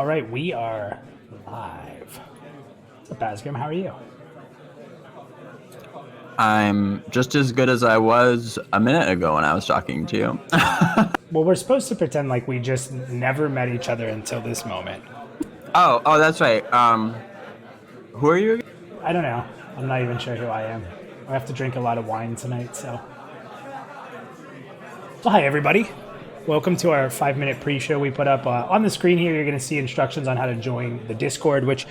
All right, we are live. What's up, Basgrim? How are you? I'm just as good as I was a minute ago when I was talking to you. Well, we're supposed to pretend like we just never met each other until this moment. Oh, that's right. Who are you again? I don't know. I'm not even sure who I am. I have to drink a lot of wine tonight, so. So hi, everybody. Welcome to our 5-minute pre-show we put up. On the screen here, you're going to see instructions on how to join the Discord, which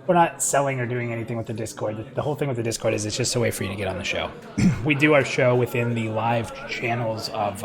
we're not selling or doing anything with the Discord. The whole thing with the Discord is it's just a way for you to get on the show. We do our show within the live channels of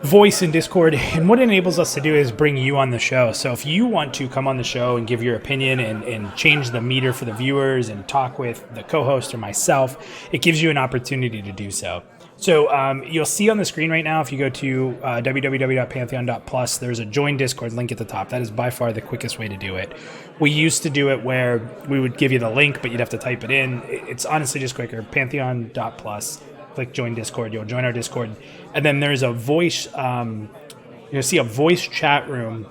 Voice and Discord, and what it enables us to do is bring you on the show. So if you want to come on the show and give your opinion and change the meter for the viewers and talk with the co-host or myself, it gives you an opportunity to do so. So you'll see on the screen right now, if you go to www.pantheon.plus, there's a join Discord link at the top. That is by far the quickest way to do it. We used to do it where we would give you the link, but you'd have to type it in. It's honestly just quicker. Pantheon.plus. Click join Discord. You'll join our Discord. And then there's a voice, you'll see a voice chat room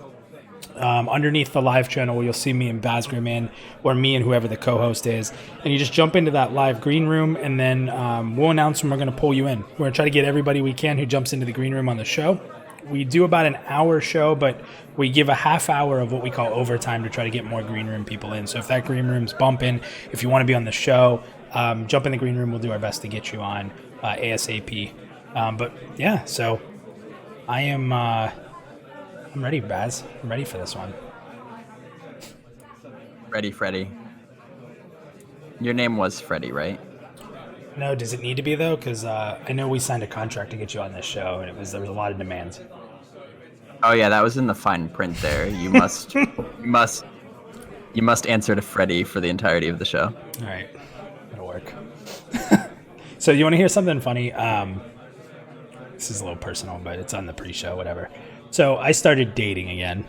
underneath the live channel where you'll see me and Basgrim in, or me and whoever the co-host is. And you just jump into that live green room, and then we'll announce when we're going to pull you in. We're going to try to get everybody we can who jumps into the green room on the show. We do about an hour show, but we give a half hour of what we call overtime to try to get more green room people in. So if that green room's bumping, if you want to be on the show, jump in the green room. We'll do our best to get you on ASAP. But yeah, so I am I'm ready, Baz. I'm ready for this one. Ready, Freddy. Your name was Freddy, right? No, does it need to be though? Because I know we signed a contract to get you on this show, and there was a lot of demands. Oh yeah, that was in the fine print there. You must you must answer to Freddy for the entirety of the show. All right, that'll work. So you want to hear something funny? This is a little personal, but it's on the pre-show, whatever. So I started dating again,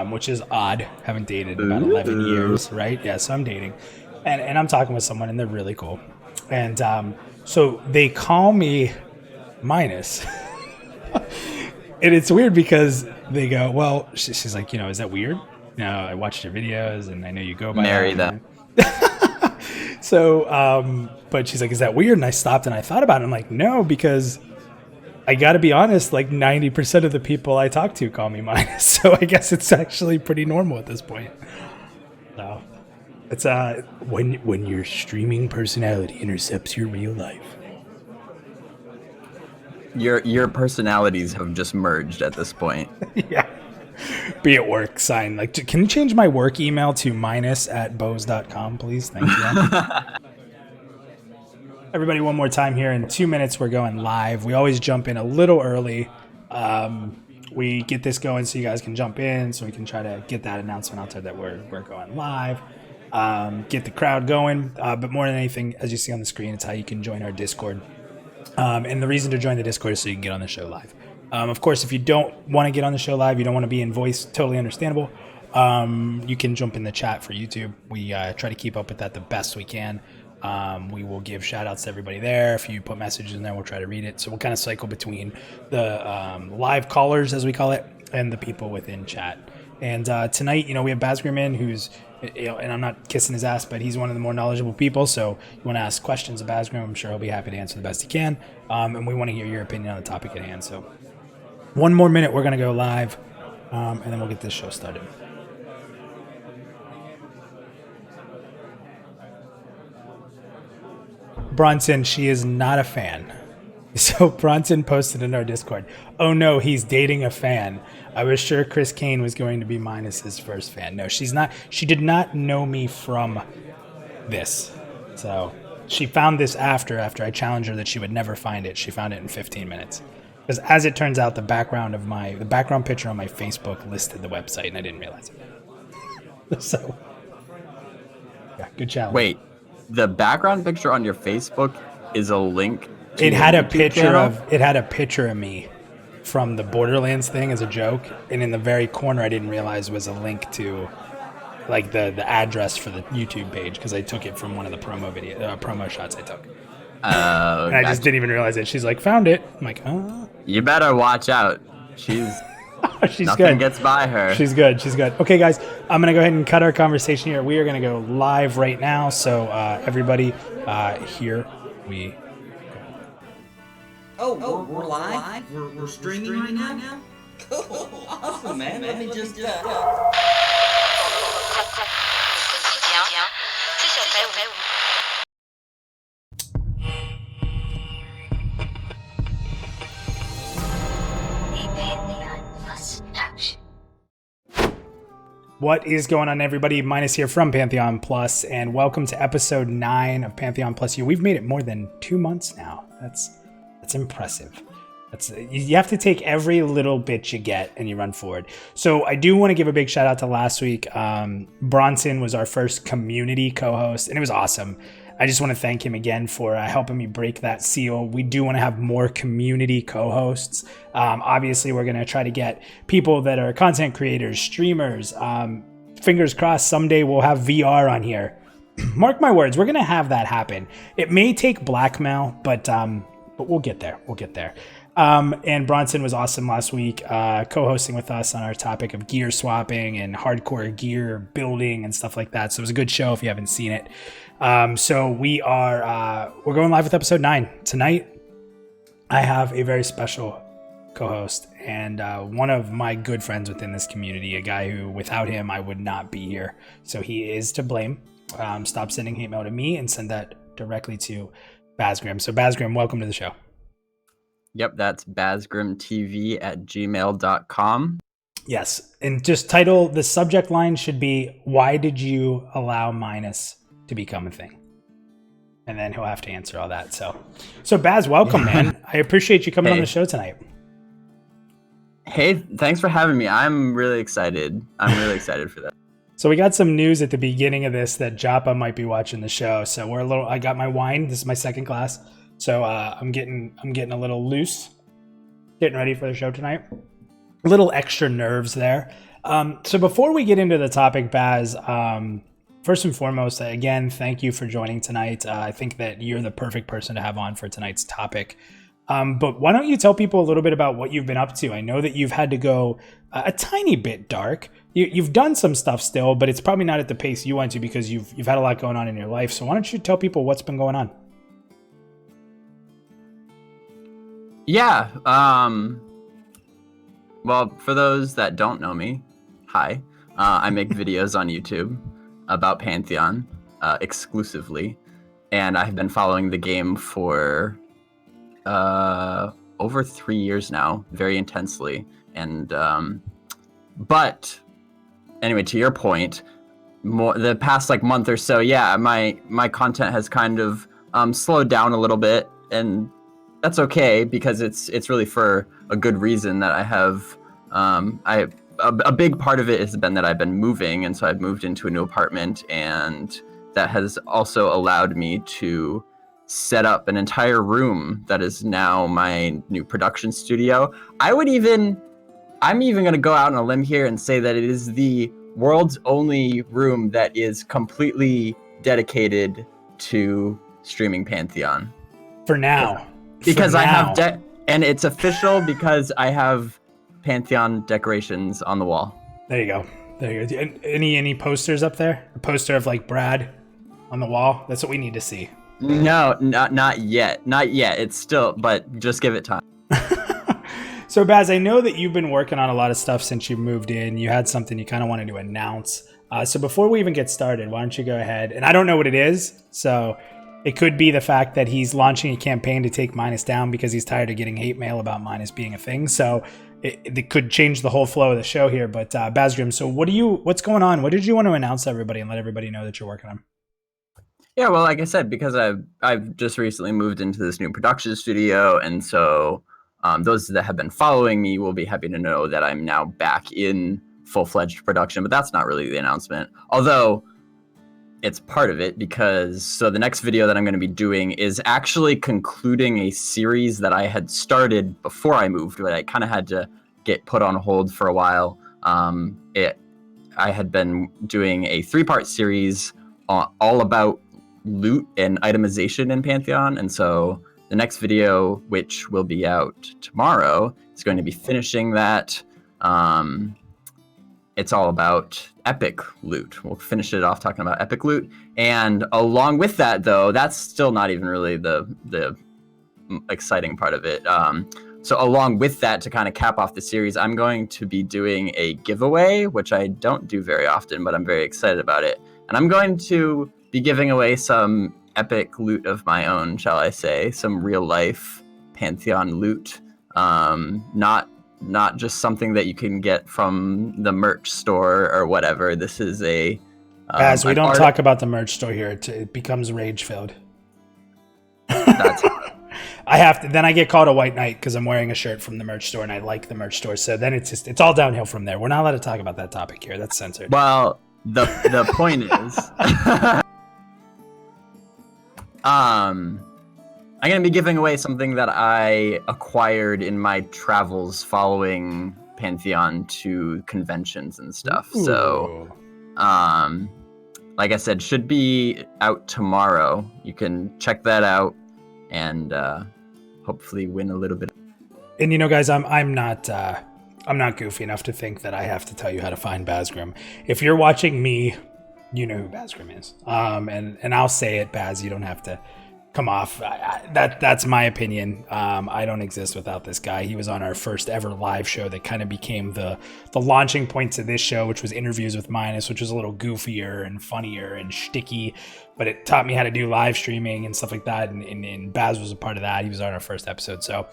which is odd. Haven't dated in about 11 years, right? Yeah, so I'm dating. And I'm talking with someone, and they're really cool. And so they call me Minus. And it's weird because they go, well, she's like, is that weird? I watched your videos, and I know you go by Marry them. So, but she's like, is that weird? And I stopped and I thought about it. I'm like, no, because I got to be honest, like 90% of the people I talk to call me Minus. So I guess it's actually pretty normal at this point. So it's when your streaming personality intercepts your real life. Your personalities have just merged at this point. Yeah. Be at work sign. Like, can you change my work email to minus@bose.com, please? Thank you. Everybody, one more time here. In 2 minutes, we're going live. We always jump in a little early. We get this going so you guys can jump in, so we can try to get that announcement out there that we're going live. Get the crowd going. But more than anything, as you see on the screen, it's how you can join our Discord. And the reason to join the Discord is so you can get on the show live. Of course, if you don't want to get on the show live, you don't want to be in voice, totally understandable. You can jump in the chat for YouTube. We try to keep up with that the best we can. We will give shout outs to everybody there. If you put messages in there, we'll try to read it. So we'll kind of cycle between the live callers, as we call it, and the people within chat. And tonight, we have Basgrim in, who's, and I'm not kissing his ass, but he's one of the more knowledgeable people. So you want to ask questions of Basgrim, I'm sure he'll be happy to answer the best he can. And we want to hear your opinion on the topic at hand. So one more minute, we're going to go live, and then we'll get this show started. Bronson, she is not a fan. So Bronson posted in our Discord, oh no, he's dating a fan. I was sure Chris Kane was going to be Minus's first fan. No, she's not. She did not know me from this. So she found this after I challenged her that she would never find it. She found it in 15 minutes. Because as it turns out, the background picture on my Facebook listed the website, and I didn't realize it. So, yeah, good challenge. Wait, the background picture on your Facebook is a link to It had a YouTube picture of me from the Borderlands thing as a joke, and in the very corner I didn't realize was a link to like the address for the YouTube page, because I took it from one of the promo shots I took. And I just didn't even realize it. She's like, found it. I'm like, oh. You better watch out. She's She's Nothing good. gets by her. She's good. She's good. Okay, guys, I'm going to go ahead and cut our conversation here. We are going to go live right now. So everybody, here we we're live? We're streaming right now? Cool. Awesome, man. Let me just... What is going on, everybody? Minus here from Pantheon Plus, and welcome to episode 9 of Pantheon PlusYou. We've made it more than 2 months now. That's impressive. You have to take every little bit you get and you run forward. So I do want to give a big shout out to last week. Bronson was our first community co-host, and it was awesome. I just want to thank him again for helping me break that seal. We do want to have more community co-hosts. Obviously, we're going to try to get people that are content creators, streamers. Fingers crossed, someday we'll have VR on here. Mark my words, we're going to have that happen. It may take blackmail, but we'll get there. We'll get there. And Bronson was awesome last week, co-hosting with us on our topic of gear swapping and hardcore gear building and stuff like that. So it was a good show if you haven't seen it. So we're going live with episode 9 tonight. I have a very special co-host and one of my good friends within this community, a guy who without him I would not be here. So he is to blame. Stop sending hate mail to me and send that directly to Bazgrim. So Bazgrim, welcome to the show. Yep, that's bazgrimtv@gmail.com. Yes, and just title, the subject line should be, why did you allow Minus to become a thing? And then he'll have to answer all that. So Baz, welcome, man. I appreciate you coming on the show tonight. Hey, thanks for having me. I'm really excited. For that. So we got some news at the beginning of this that Joppa might be watching the show. So I got my wine. This is my second glass. So I'm getting a little loose, getting ready for the show tonight. A little extra nerves there. So before we get into the topic, Baz, first and foremost, again, thank you for joining tonight. I think that you're the perfect person to have on for tonight's topic. But why don't you tell people a little bit about what you've been up to? I know that you've had to go a tiny bit dark. You've done some stuff still, but it's probably not at the pace you want to because you've had a lot going on in your life. So why don't you tell people what's been going on? Yeah. Well, for those that don't know me, hi. I make videos on YouTube about Pantheon exclusively, and I've been following the game for over 3 years now, very intensely. And but anyway, to your point, the past month or so, yeah, my content has kind of slowed down a little bit, and that's okay because it's really for a good reason. That I have a big part of it has been that I've been moving, and so I've moved into a new apartment, and that has also allowed me to set up an entire room that is now my new production studio. I'm even going to go out on a limb here and say that it is the world's only room that is completely dedicated to streaming Pantheon. For now. Because I have and it's official because I have Pantheon decorations on the wall. There you go. Any posters up there? A poster of Brad on the wall? That's what we need to see. No, not yet. Not yet. It's still, but just give it time. So Baz, I know that you've been working on a lot of stuff since you moved in. You had something you kind of wanted to announce. So before we even get started, why don't you go ahead? And I don't know what it is, so it could be the fact that he's launching a campaign to take Minus down because he's tired of getting hate mail about Minus being a thing. So it could change the whole flow of the show here. But Bazgrim, so what's going on? What did you want to announce to everybody and let everybody know that you're working on? Yeah, well, like I said, because I've just recently moved into this new production studio, and so those that have been following me will be happy to know that I'm now back in full-fledged production. But that's not really the announcement, although it's part of it, because the next video that I'm going to be doing is actually concluding a series that I had started before I moved, but I kind of had to get put on hold for a while. I had been doing a 3-part series all about loot and itemization in Pantheon, and so the next video, which will be out tomorrow, is going to be finishing that It's all about epic loot. We'll finish it off talking about epic loot. And along with that, though, that's still not even really the exciting part of it. So along with that, to kind of cap off the series, I'm going to be doing a giveaway, which I don't do very often, but I'm very excited about it. And I'm going to be giving away some epic loot of my own, shall I say, some real life Pantheon loot. Not just something that you can get from the merch store or whatever. This is a... As we don't talk about the merch store here, it becomes rage-filled. That's I have to. Then I get called a white knight because I'm wearing a shirt from the merch store and I like the merch store. So then it's all downhill from there. We're not allowed to talk about that topic here. That's censored. Well, the point is, I'm gonna be giving away something that I acquired in my travels following Pantheon to conventions and stuff. Ooh. So, like I said, should be out tomorrow. You can check that out and hopefully win a little bit. And guys, I'm not goofy enough to think that I have to tell you how to find Bazgrim. If you're watching me, you know who Bazgrim is. And I'll say it, Baz. You don't have to come off. That's my opinion. I don't exist without this guy. He was on our first ever live show that kind of became the launching point to this show, which was Interviews with Minus, which was a little goofier and funnier and shticky, but it taught me how to do live streaming and stuff like that. And Baz was a part of that. He was on our first episode. So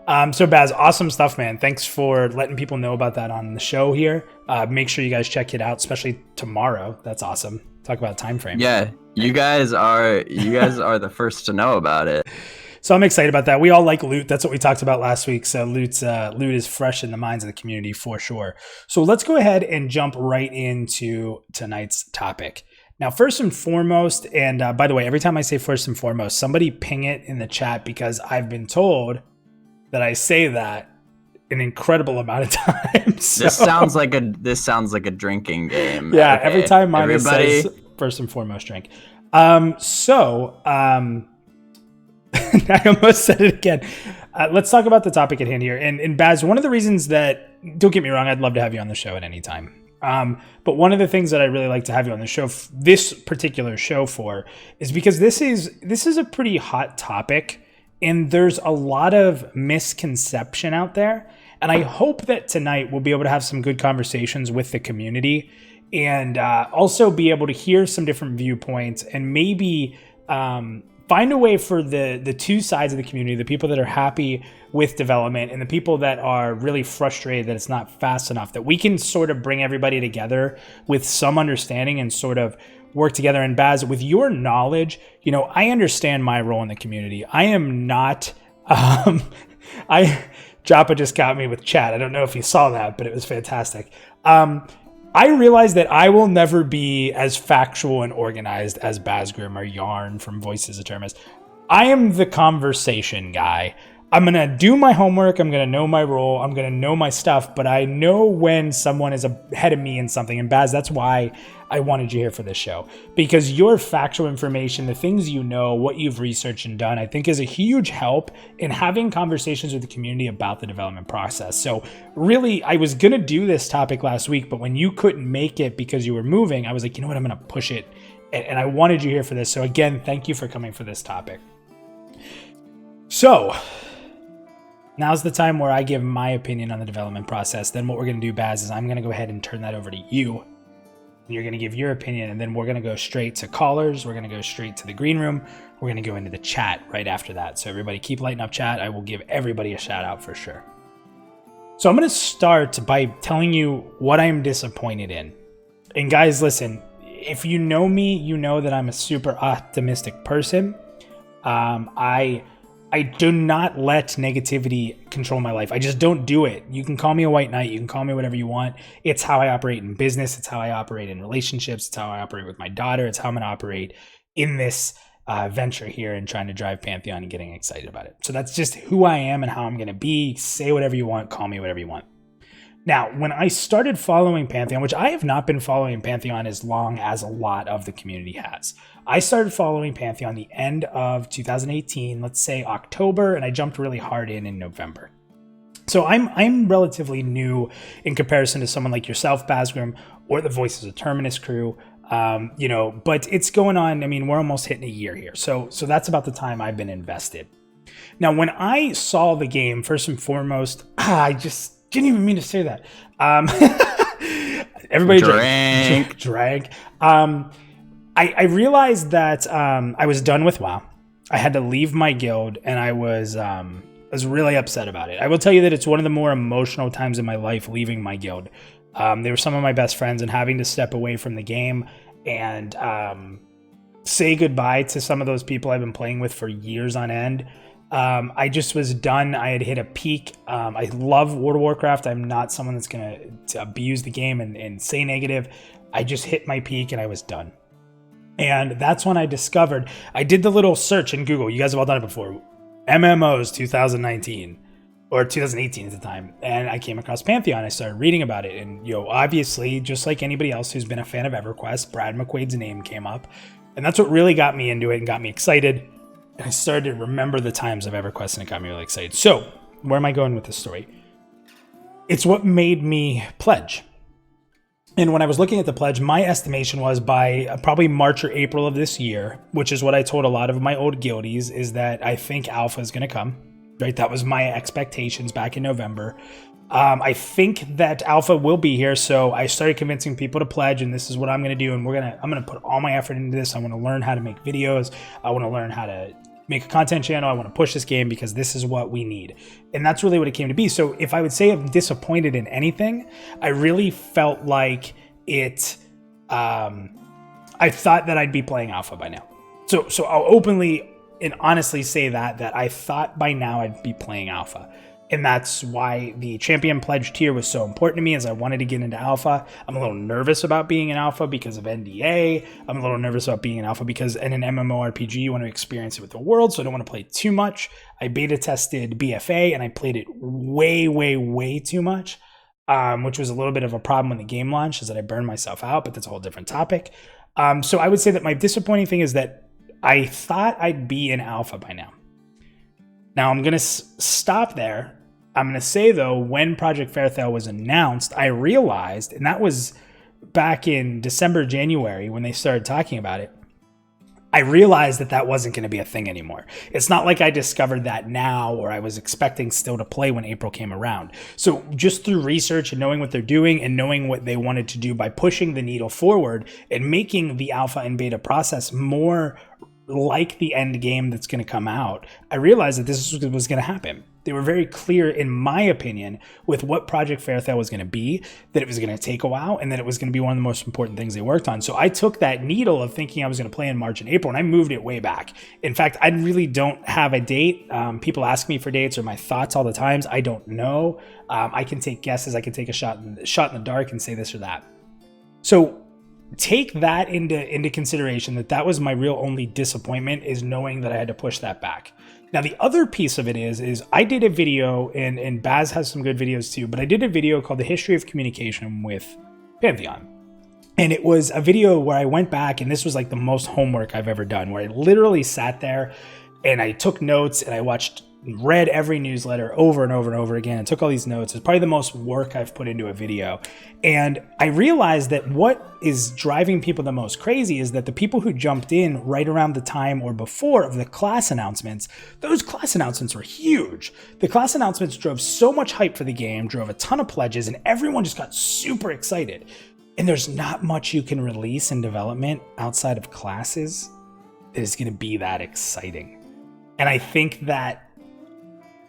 Baz, awesome stuff, man. Thanks for letting people know about that on the show here. Make sure you guys check it out, especially tomorrow. That's awesome. Talk about time frame. Yeah, you guys are the first to know about it. So I'm excited about that. We all like loot. That's what we talked about last week. So loot is fresh in the minds of the community for sure. So let's go ahead and jump right into tonight's topic. Now, first and foremost, and by the way, every time I say first and foremost, somebody ping it in the chat because I've been told that I say that an incredible amount of times. So, this sounds like a drinking game. Yeah, okay. every time mine Everybody... says first and foremost drink. I almost said it again. Let's talk about the topic at hand here. And Baz, one of the reasons that, don't get me wrong, I'd love to have you on the show at any time. But one of the things that I really like to have you on the show, this particular show for, is because this is a pretty hot topic, and there's a lot of misconception out there. And I hope that tonight we'll be able to have some good conversations with the community, and also be able to hear some different viewpoints, and maybe find a way for the two sides of the community, the people that are happy with development and the people that are really frustrated that it's not fast enough, that we can sort of bring everybody together with some understanding and sort of work together. And Baz, with your knowledge, I understand my role in the community. I am not, Joppa just got me with chat. I don't know if you saw that, but it was fantastic. I realize that I will never be as factual and organized as Bazgrim or Yarn from Voices of Terminus. I am the conversation guy. I'm going to do my homework. I'm going to know my role. I'm going to know my stuff, but I know when someone is ahead of me in something. And Baz, that's why I wanted you here for this show, because your factual information, the things you know, what you've researched and done, I think is a huge help in having conversations with the community about the development process. So really, I was going to do this topic last week, but when you couldn't make it because you were moving, I was like, you know what, I'm going to push it. And I wanted you here for this. So again, thank you for coming for this topic. So now's the time where I give my opinion on the development process. Then what we're going to do, Baz, is I'm going to go ahead and turn that over to you. You're going to give your opinion, and then we're going to go straight to callers. We're going to go straight to the green room. We're going to go into the chat right after that. So everybody keep lighting up chat. I will give everybody a shout out for sure. So I'm going to start by telling you what I'm disappointed in. And guys, listen, if you know me, you know that I'm a super optimistic person. I do not let negativity control my life. I just don't do it. You can call me a white knight. You can call me whatever you want. It's how I operate in business. It's how I operate in relationships. It's how I operate with my daughter. It's how I'm going to operate in this venture here and trying to drive Pantheon and getting excited about it. So that's just who I am and how I'm going to be. Say whatever you want. Call me whatever you want. Now, when I started following Pantheon, which I have not been following Pantheon as long as a lot of the community has. I started following Pantheon the end of 2018, let's say October, and I jumped really hard in November. So I'm relatively new in comparison to someone like yourself, Basgrim, or the Voices of Terminus crew. But it's going on. I mean, we're almost hitting a year here. So that's about the time I've been invested. Now, when I saw the game, first and foremost, I just didn't even mean to say that. Everybody drank. I realized that I was done with WoW. I had to leave my guild, and I was really upset about it. I will tell you that it's one of the more emotional times in my life leaving my guild. They were some of my best friends, and having to step away from the game and say goodbye to some of those people I've been playing with for years on end. I just was done. I had hit a peak. I love World of Warcraft. I'm not someone that's going to abuse the game and say negative. I just hit my peak and I was done. And that's when I discovered, I did the little search in Google. You guys have all done it before. MMOs 2019 or 2018 at the time. And I came across Pantheon. I started reading about it. And, obviously, just like anybody else who's been a fan of EverQuest, Brad McQuaid's name came up. And that's what really got me into it and got me excited. And I started to remember the times of EverQuest, and it got me really excited. So, where am I going with this story? It's what made me pledge. And when I was looking at the pledge, my estimation was by probably March or April of this year, which is what I told a lot of my old guildies, is that I think Alpha is going to come. Right? That was my expectations back in November. I think that Alpha will be here, so I started convincing people to pledge, and this is what I'm going to do. And I'm going to put all my effort into this. I want to learn how to make videos. I want to learn how to make a content channel. I want to push this game because this is what we need. And that's really what it came to be. So if I would say I'm disappointed in anything, I really felt like it, I thought that I'd be playing Alpha by now. So I'll openly and honestly say that I thought by now I'd be playing Alpha. And that's why the champion pledge tier was so important to me, as I wanted to get into Alpha. I'm a little nervous about being in Alpha because of NDA. I'm a little nervous about being in Alpha because in an MMORPG, you want to experience it with the world, so I don't want to play too much. I beta tested BFA, and I played it way, way, way too much, which was a little bit of a problem when the game launched, is that I burned myself out, but that's a whole different topic. So I would say that my disappointing thing is that I thought I'd be in Alpha by now. Now I'm going to stop there. I'm going to say, though, when Project Fairthale was announced, I realized, and that was back in December, January, when they started talking about it, I realized that wasn't going to be a thing anymore. It's not like I discovered that now, or I was expecting still to play when April came around. So just through research and knowing what they're doing and knowing what they wanted to do by pushing the needle forward and making the alpha and beta process more like the end game that's going to come out, I realized that this was going to happen. They were very clear, in my opinion, with what Project Fairthale was going to be, that it was going to take a while, and that it was going to be one of the most important things they worked on. So I took that needle of thinking I was going to play in March and April, and I moved it way back. In fact, I really don't have a date. People ask me for dates or my thoughts all the times. I don't know. I can take guesses. I can take a shot in the dark and say this or that. So take that into consideration, that was my real only disappointment, is knowing that I had to push that back. Now, the other piece of it is I did a video, and Baz has some good videos too, but I did a video called The History of Communication with Pantheon. And it was a video where I went back, and this was like the most homework I've ever done, where I literally sat there and I took notes and I read every newsletter over and over and over again and took all these notes. It's probably the most work I've put into a video. And I realized that what is driving people the most crazy is that the people who jumped in right around the time or before of the class announcements, those class announcements were huge. The class announcements drove so much hype for the game, drove a ton of pledges, and everyone just got super excited. And there's not much you can release in development outside of classes that is going to be that exciting. And I think that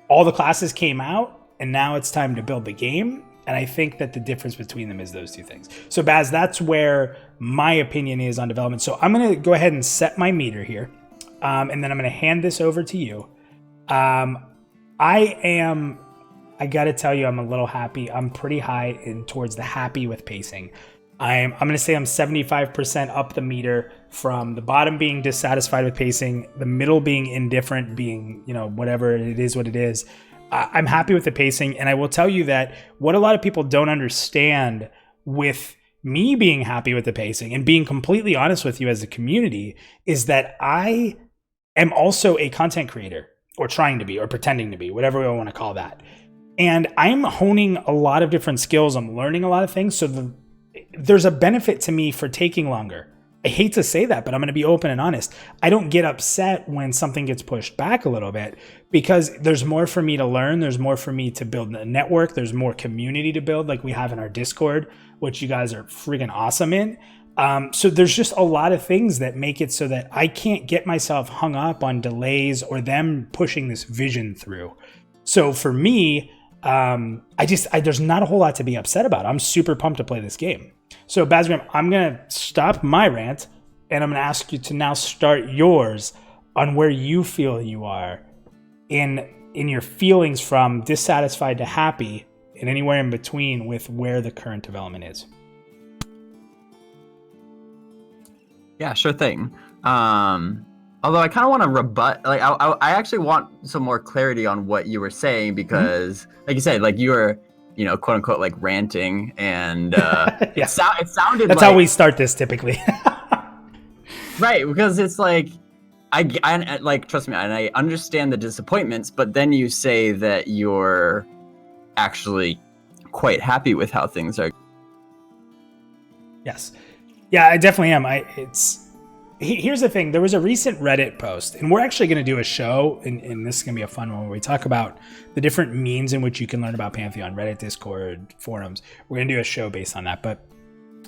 all the classes came out, and now it's time to build the game. And I think that the difference between them is those two things. So Baz, that's where my opinion is on development. So I'm going to go ahead and set my meter here. And then I'm going to hand this over to you. I got to tell you, I'm a little happy. I'm pretty high towards the happy with pacing. I'm going to say I'm 75% up the meter, from the bottom being dissatisfied with pacing, the middle being indifferent, being, whatever it is, what it is. I'm happy with the pacing. And I will tell you that what a lot of people don't understand with me being happy with the pacing and being completely honest with you as a community is that I am also a content creator, or trying to be, or pretending to be, whatever we want to call that. And I'm honing a lot of different skills. I'm learning a lot of things. So there's a benefit to me for taking longer. I hate to say that, but I'm going to be open and honest. I don't get upset when something gets pushed back a little bit because there's more for me to learn. There's more for me to build a network. There's more community to build like we have in our Discord, which you guys are friggin' awesome in. So there's just a lot of things that make it so that I can't get myself hung up on delays or them pushing this vision through. So for me, there's not a whole lot to be upset about. I'm super pumped to play this game. So Bazgram, I'm going to stop my rant and I'm going to ask you to now start yours on where you feel you are in your feelings from dissatisfied to happy and anywhere in between with where the current development is. Yeah, sure thing. Although I kind of want to rebut, like I actually want some more clarity on what you were saying because, like you said, like you were, quote unquote, like ranting, and Yeah. it sounded. That's like, how we start this typically. Right, because it's like I like, trust me, and I understand the disappointments, but then you say that you're actually quite happy with how things are. Yes. Yeah, I definitely am. Here's the thing. There was a recent Reddit post, and we're actually going to do a show, and this is going to be a fun one where we talk about the different means in which you can learn about Pantheon, Reddit, Discord, forums. We're going to do a show based on that. But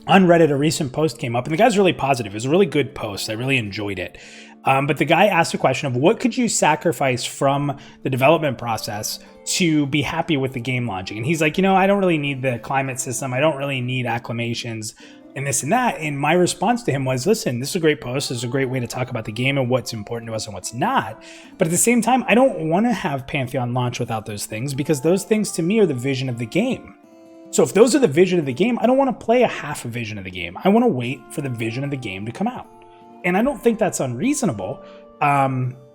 on Reddit, a recent post came up, and the guy's really positive. It was a really good post. I really enjoyed it. But the guy asked a question of what could you sacrifice from the development process to be happy with the game launching? And he's like, I don't really need the climate system. I don't really need acclamations and this and that. And my response to him was, listen, this is a great post. This is a great way to talk about the game and what's important to us and what's not. But at the same time, I don't want to have Pantheon launch without those things because those things to me are the vision of the game. So if those are the vision of the game, I don't want to play a half a vision of the game. I want to wait for the vision of the game to come out. And I don't think that's unreasonable.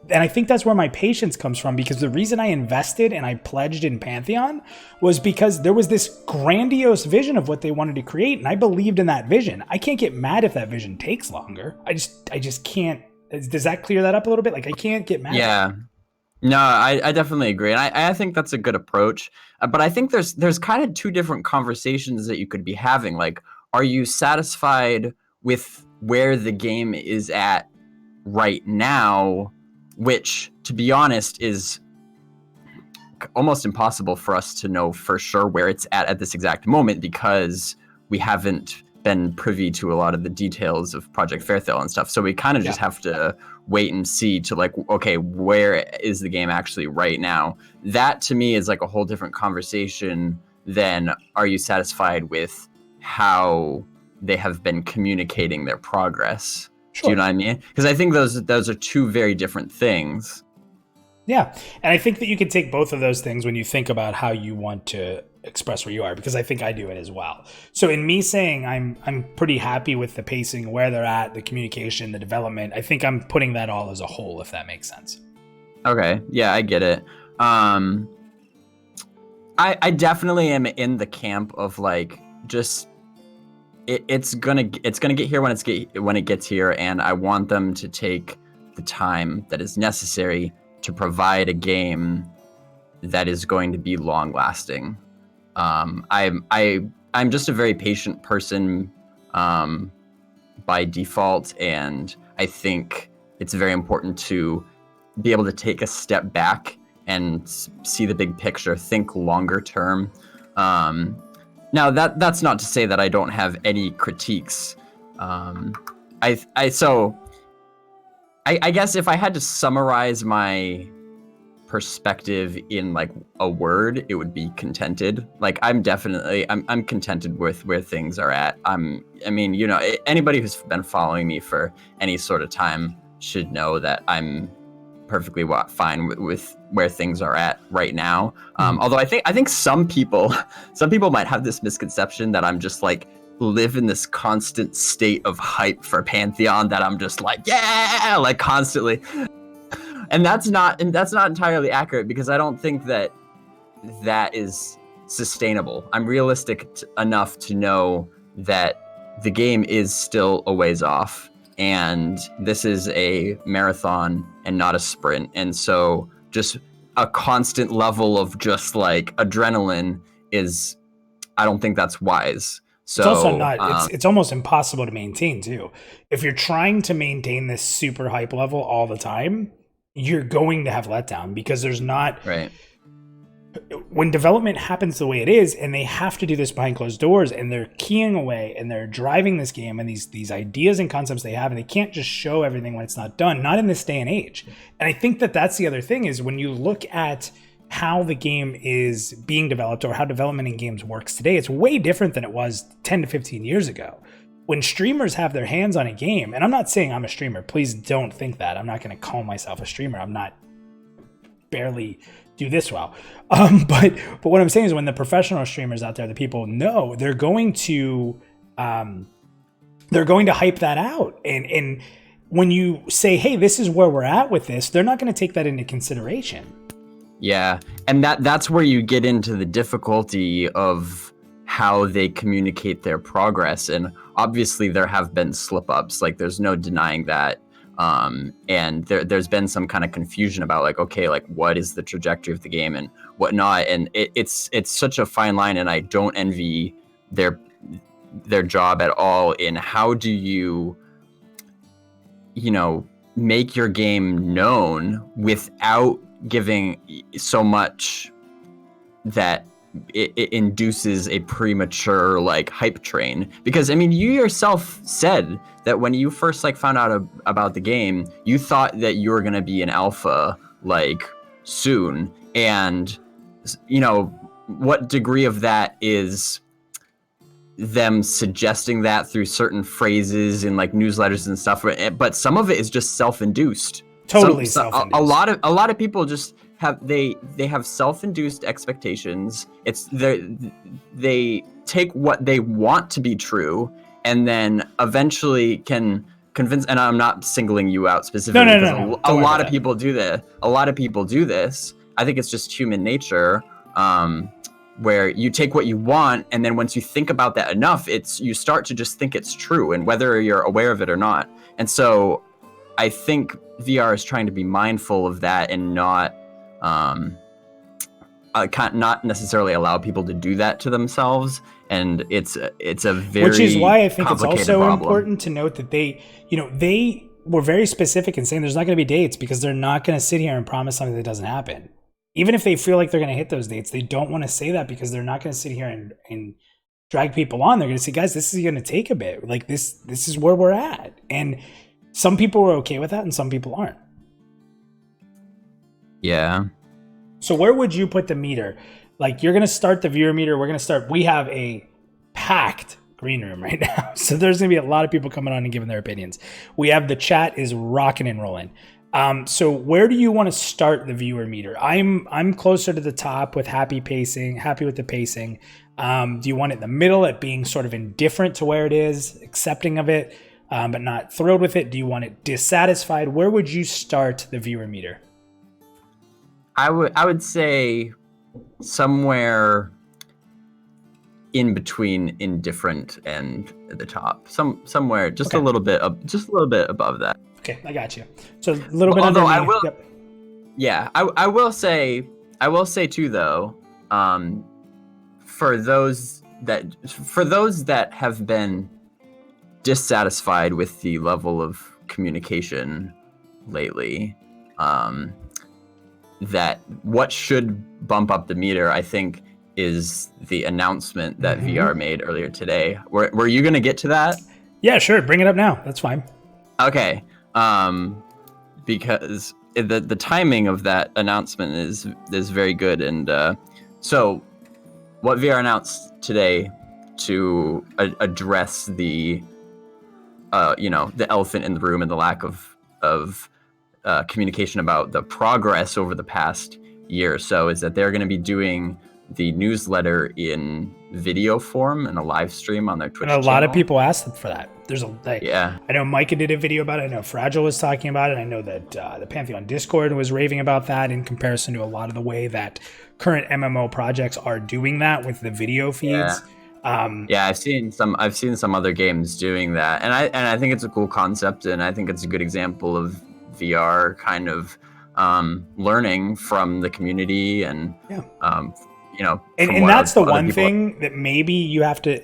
And I think that's where my patience comes from, because the reason I invested and I pledged in Pantheon was because there was this grandiose vision of what they wanted to create, and I believed in that vision. I can't get mad if that vision takes longer. I just can't. Does that clear that up a little bit? Like, I can't get mad. Yeah. No, I definitely agree. And I think that's a good approach. But I think there's kind of two different conversations that you could be having. Like, are you satisfied with where the game is at right now? Which, to be honest, is almost impossible for us to know for sure where it's at this exact moment, because we haven't been privy to a lot of the details of Project Fairthale and stuff. So we kind of just have to wait and see to, like, okay, where is the game actually right now? That to me is like a whole different conversation than are you satisfied with how they have been communicating their progress? Sure. Do you know what I mean? Because I think those are two very different things. Yeah. And I think that you can take both of those things when you think about how you want to express where you are, because I think I do it as well. So in me saying I'm pretty happy with the pacing, where they're at, the communication, the development, I think I'm putting that all as a whole, if that makes sense. Okay. Yeah, I get it. I definitely am in the camp of, like, just it's gonna get here when it gets here, and I want them to take the time that is necessary to provide a game that is going to be long lasting. I'm just a very patient person by default, and I think it's very important to be able to take a step back and see the big picture, think longer term. Now that's not to say that I don't have any critiques. I guess if I had to summarize my perspective in, like, a word, it would be contented. Like, I'm contented with where things are at. Anybody who's been following me for any sort of time should know that I'm perfectly fine with where things are at right now. Although I think some people might have this misconception that I'm just, like, live in this constant state of hype for Pantheon, that I'm just like, yeah, like, constantly. And that's not entirely accurate, because I don't think that is sustainable. I'm realistic enough to know that the game is still a ways off, and this is a marathon and not a sprint. And so just a constant level of just like adrenaline is, I don't think that's wise. So It's also not. It's almost impossible to maintain too. If you're trying to maintain this super hype level all the time, you're going to have letdown because there's not. right. When development happens the way it is, and they have to do this behind closed doors, and they're keying away, and they're driving this game, and these ideas and concepts they have, and they can't just show everything when it's not done. Not in this day and age. And I think that that's the other thing is when you look at how the game is being developed or how development in games works today, it's way different than it was 10 to 15 years ago. When streamers have their hands on a game, and I'm not saying I'm a streamer, please don't think that. I'm not going to call myself a streamer. I'm not barely do this well. But what I'm saying is when the professional streamers out there, the people know, they're going to hype that out. And when you say, hey, this is where we're at with this, they're not going to take that into consideration. Yeah, and that's where you get into the difficulty of how they communicate their progress. And obviously there have been slip-ups, like there's no denying that. And there's been some kind of confusion about like, okay, like what is the trajectory of the game and whatnot. And it's such a fine line, and I don't envy their job at all in how do you make your game known without giving so much that it induces a premature like hype train. Because I mean, you yourself said that when you first like found out about the game, you thought that you were going to be an alpha like soon. And what degree of that is them suggesting that through certain phrases in like newsletters and stuff, but some of it is just self-induced. Totally self-induced. A lot of people just have they have self-induced expectations. It's they take what they want to be true and then eventually can convince. And I'm not singling you out specifically. No. A lot of people do this. A lot of people do this. I think it's just human nature, where you take what you want, and then once you think about that enough, you start to just think it's true, and whether you're aware of it or not. And so I think VR is trying to be mindful of that and not necessarily allow people to do that to themselves. And it's a very, which is why I think it's also problem. important to note that they were very specific in saying there's not going to be dates because they're not going to sit here and promise something that doesn't happen. Even if they feel like they're going to hit those dates, they don't want to say that because they're not going to sit here and drag people on. They're going to say, guys, this is going to take a bit. Like this is where we're at. And some people are okay with that and some people aren't. Yeah. So where would you put the meter? Like you're going to start the viewer meter. We have a packed green room right now. So there's going to be a lot of people coming on and giving their opinions. We have the chat is rocking and rolling. So where do you want to start the viewer meter? I'm closer to the top with happy with the pacing. Do you want it in the middle at being sort of indifferent to where it is, accepting of it, but not thrilled with it? Do you want it dissatisfied? Where would you start the viewer meter? I would say somewhere in between indifferent and at the top. Somewhere just a little bit above that. Okay, I got you. So a little bit Although underneath. I will, Yep. yeah, I will say too though, for those that have been dissatisfied with the level of communication lately, that what should bump up the meter, I think, is the announcement that VR made earlier today. Were you gonna get to that? Yeah, sure. Bring it up now. That's fine. Okay. Because the timing of that announcement is very good, and so what VR announced today to address the the elephant in the room and the lack of communication about the progress over the past year or so is that they're going to be doing the newsletter in video form and a live stream on their Twitch channel. And a lot of people asked for that. Yeah. I know Micah did a video about it. I know Fragile was talking about it. I know that the Pantheon Discord was raving about that in comparison to a lot of the way that current MMO projects are doing that with the video feeds. Yeah, I've seen some other games doing that, and I think it's a cool concept, and I think it's a good example of VR kind of learning from the community and and that's the one thing that maybe you have to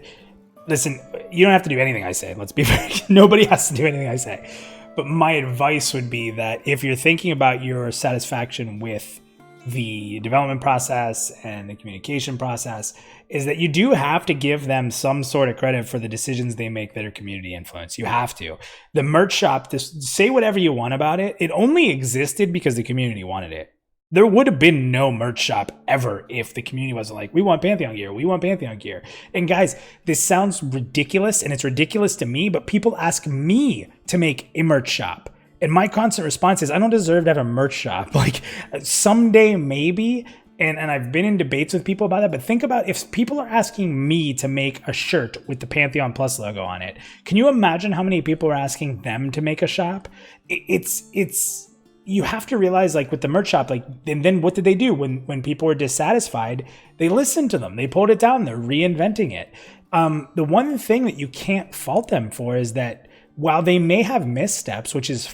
listen. You don't have to do anything I say. Let's be fair. Nobody has to do anything I say. But my advice would be that if you're thinking about your satisfaction with the development process and the communication process, is that you do have to give them some sort of credit for the decisions they make that are community influence. You have to. The merch shop, say whatever you want about it. It only existed because the community wanted it. There would have been no merch shop ever if the community wasn't like, we want Pantheon gear, we want Pantheon gear. And guys, this sounds ridiculous, and it's ridiculous to me, but people ask me to make a merch shop. And my constant response is, I don't deserve to have a merch shop. Like, someday maybe, and I've been in debates with people about that, but think about if people are asking me to make a shirt with the Pantheon Plus logo on it. Can you imagine how many people are asking them to make a shop? It's you have to realize, like with the merch shop, like, and then what did they do when people were dissatisfied? They listened to them. They pulled it down. They're reinventing it. The one thing that you can't fault them for is that while they may have missteps, which is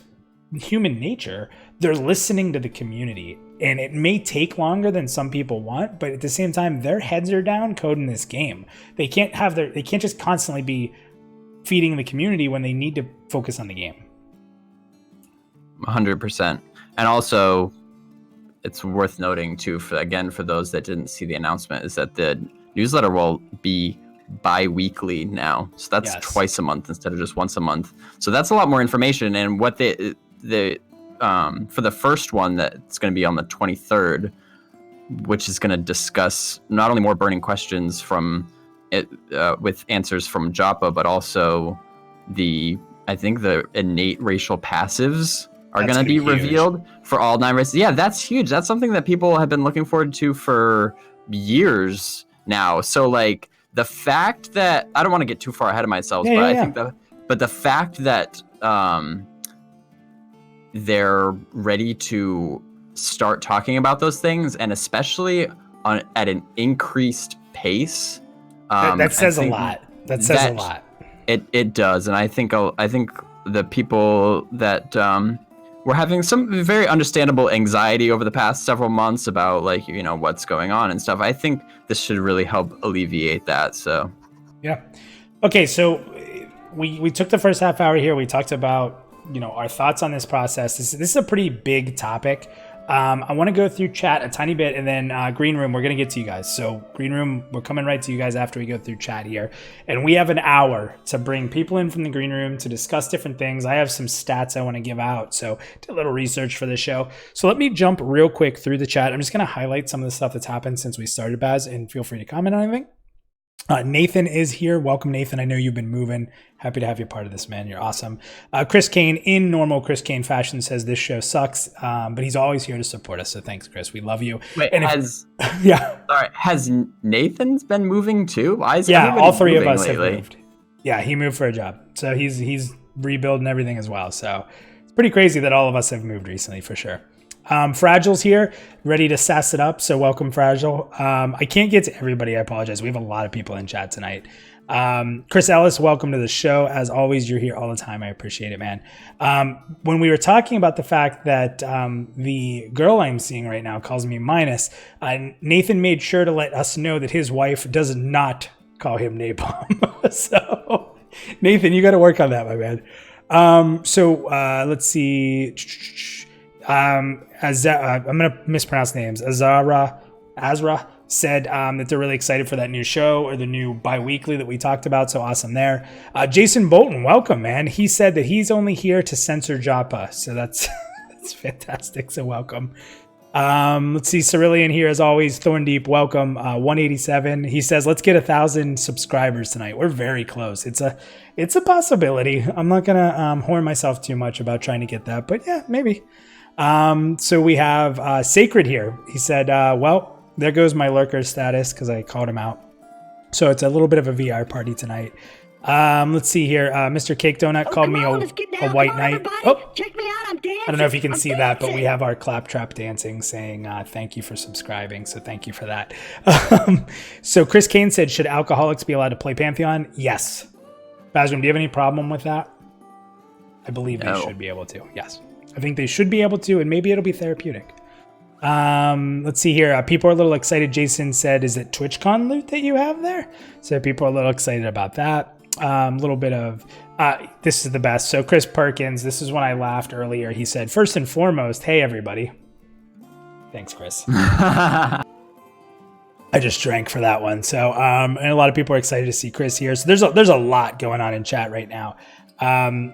human nature, they're listening to the community, and it may take longer than some people want, but at the same time, their heads are down coding this game. They can't just constantly be feeding the community when they need to focus on the game. 100%. And also, it's worth noting too, for those that didn't see the announcement, is that the newsletter will be bi-weekly now. So that's twice a month instead of just once a month. So that's a lot more information. And what the for the first one, that's going to be on the 23rd, which is going to discuss not only more burning questions from it with answers from Joppa, but also the innate racial passives are going to be revealed for all 9 races. Yeah, that's huge. That's something that people have been looking forward to for years now. So like the fact that, I don't want to get too far ahead of myself, I think the fact that they're ready to start talking about those things, and especially at an increased pace. That says a lot. That says a lot. It does, and I think the people that were having some very understandable anxiety over the past several months about what's going on and stuff, I think this should really help alleviate that. So yeah. Okay, so we took the first half hour here. We talked about our thoughts on this process. This is a pretty big topic. I want to go through chat a tiny bit, and then Green Room, we're going to get to you guys. So Green Room, we're coming right to you guys after we go through chat here. And we have an hour to bring people in from the Green Room to discuss different things. I have some stats I want to give out, so did a little research for the show. So let me jump real quick through the chat. I'm just going to highlight some of the stuff that's happened since we started, Baz, and feel free to comment on anything. Nathan is here. Welcome, Nathan. I know you've been moving. Happy to have you part of this, man. You're awesome. Chris Kane, in normal Chris Kane fashion, says this show sucks, but he's always here to support us. So thanks, Chris. We love you. Wait, and has Nathan's been moving too? Why is all three of us lately? have moved. Yeah, he moved for a job. So he's rebuilding everything as well. So it's pretty crazy that all of us have moved recently, for sure. Fragile's here, ready to sass it up. So welcome, Fragile. I can't get to everybody. I apologize. We have a lot of people in chat tonight. Chris Ellis, welcome to the show. As always, you're here all the time. I appreciate it, man. When we were talking about the fact that the girl I'm seeing right now calls me Minus, Nathan made sure to let us know that his wife does not call him Napalm. So, Nathan, you got to work on that, my man. Let's see. I'm going to mispronounce names. Azra said that they're really excited for that new show, or the new bi-weekly that we talked about. So awesome there. Jason Bolton, welcome, man. He said that he's only here to censor Joppa. So that's fantastic. So welcome. Let's see. Cerulean here as always. Thorndeep, welcome. 187. He says, let's get 1,000 subscribers tonight. We're very close. It's a possibility. I'm not going to horn myself too much about trying to get that, but yeah, maybe. So we have Sacred here. He said, well, there goes my lurker status because I called him out. So it's a little bit of a VR party tonight. Let's see here. Mr. Cake Donut called me a white knight. Oh, check me out. I'm dancing. I don't know if you can see that, but we have our claptrap dancing saying thank you for subscribing. So thank you for that. So Chris Kane said, should alcoholics be allowed to play Pantheon? Yes. Basram, do you have any problem with that? I believe they should be able to. Yes. I think they should be able to, and maybe it'll be therapeutic. Let's see here. People are a little excited. Jason said, is it TwitchCon loot that you have there? So people are a little excited about that. A little bit of, this is the best. So Chris Perkins, this is when I laughed earlier. He said, first and foremost, hey, everybody. Thanks, Chris. I just drank for that one. So, and a lot of people are excited to see Chris here. So there's a lot going on in chat right now.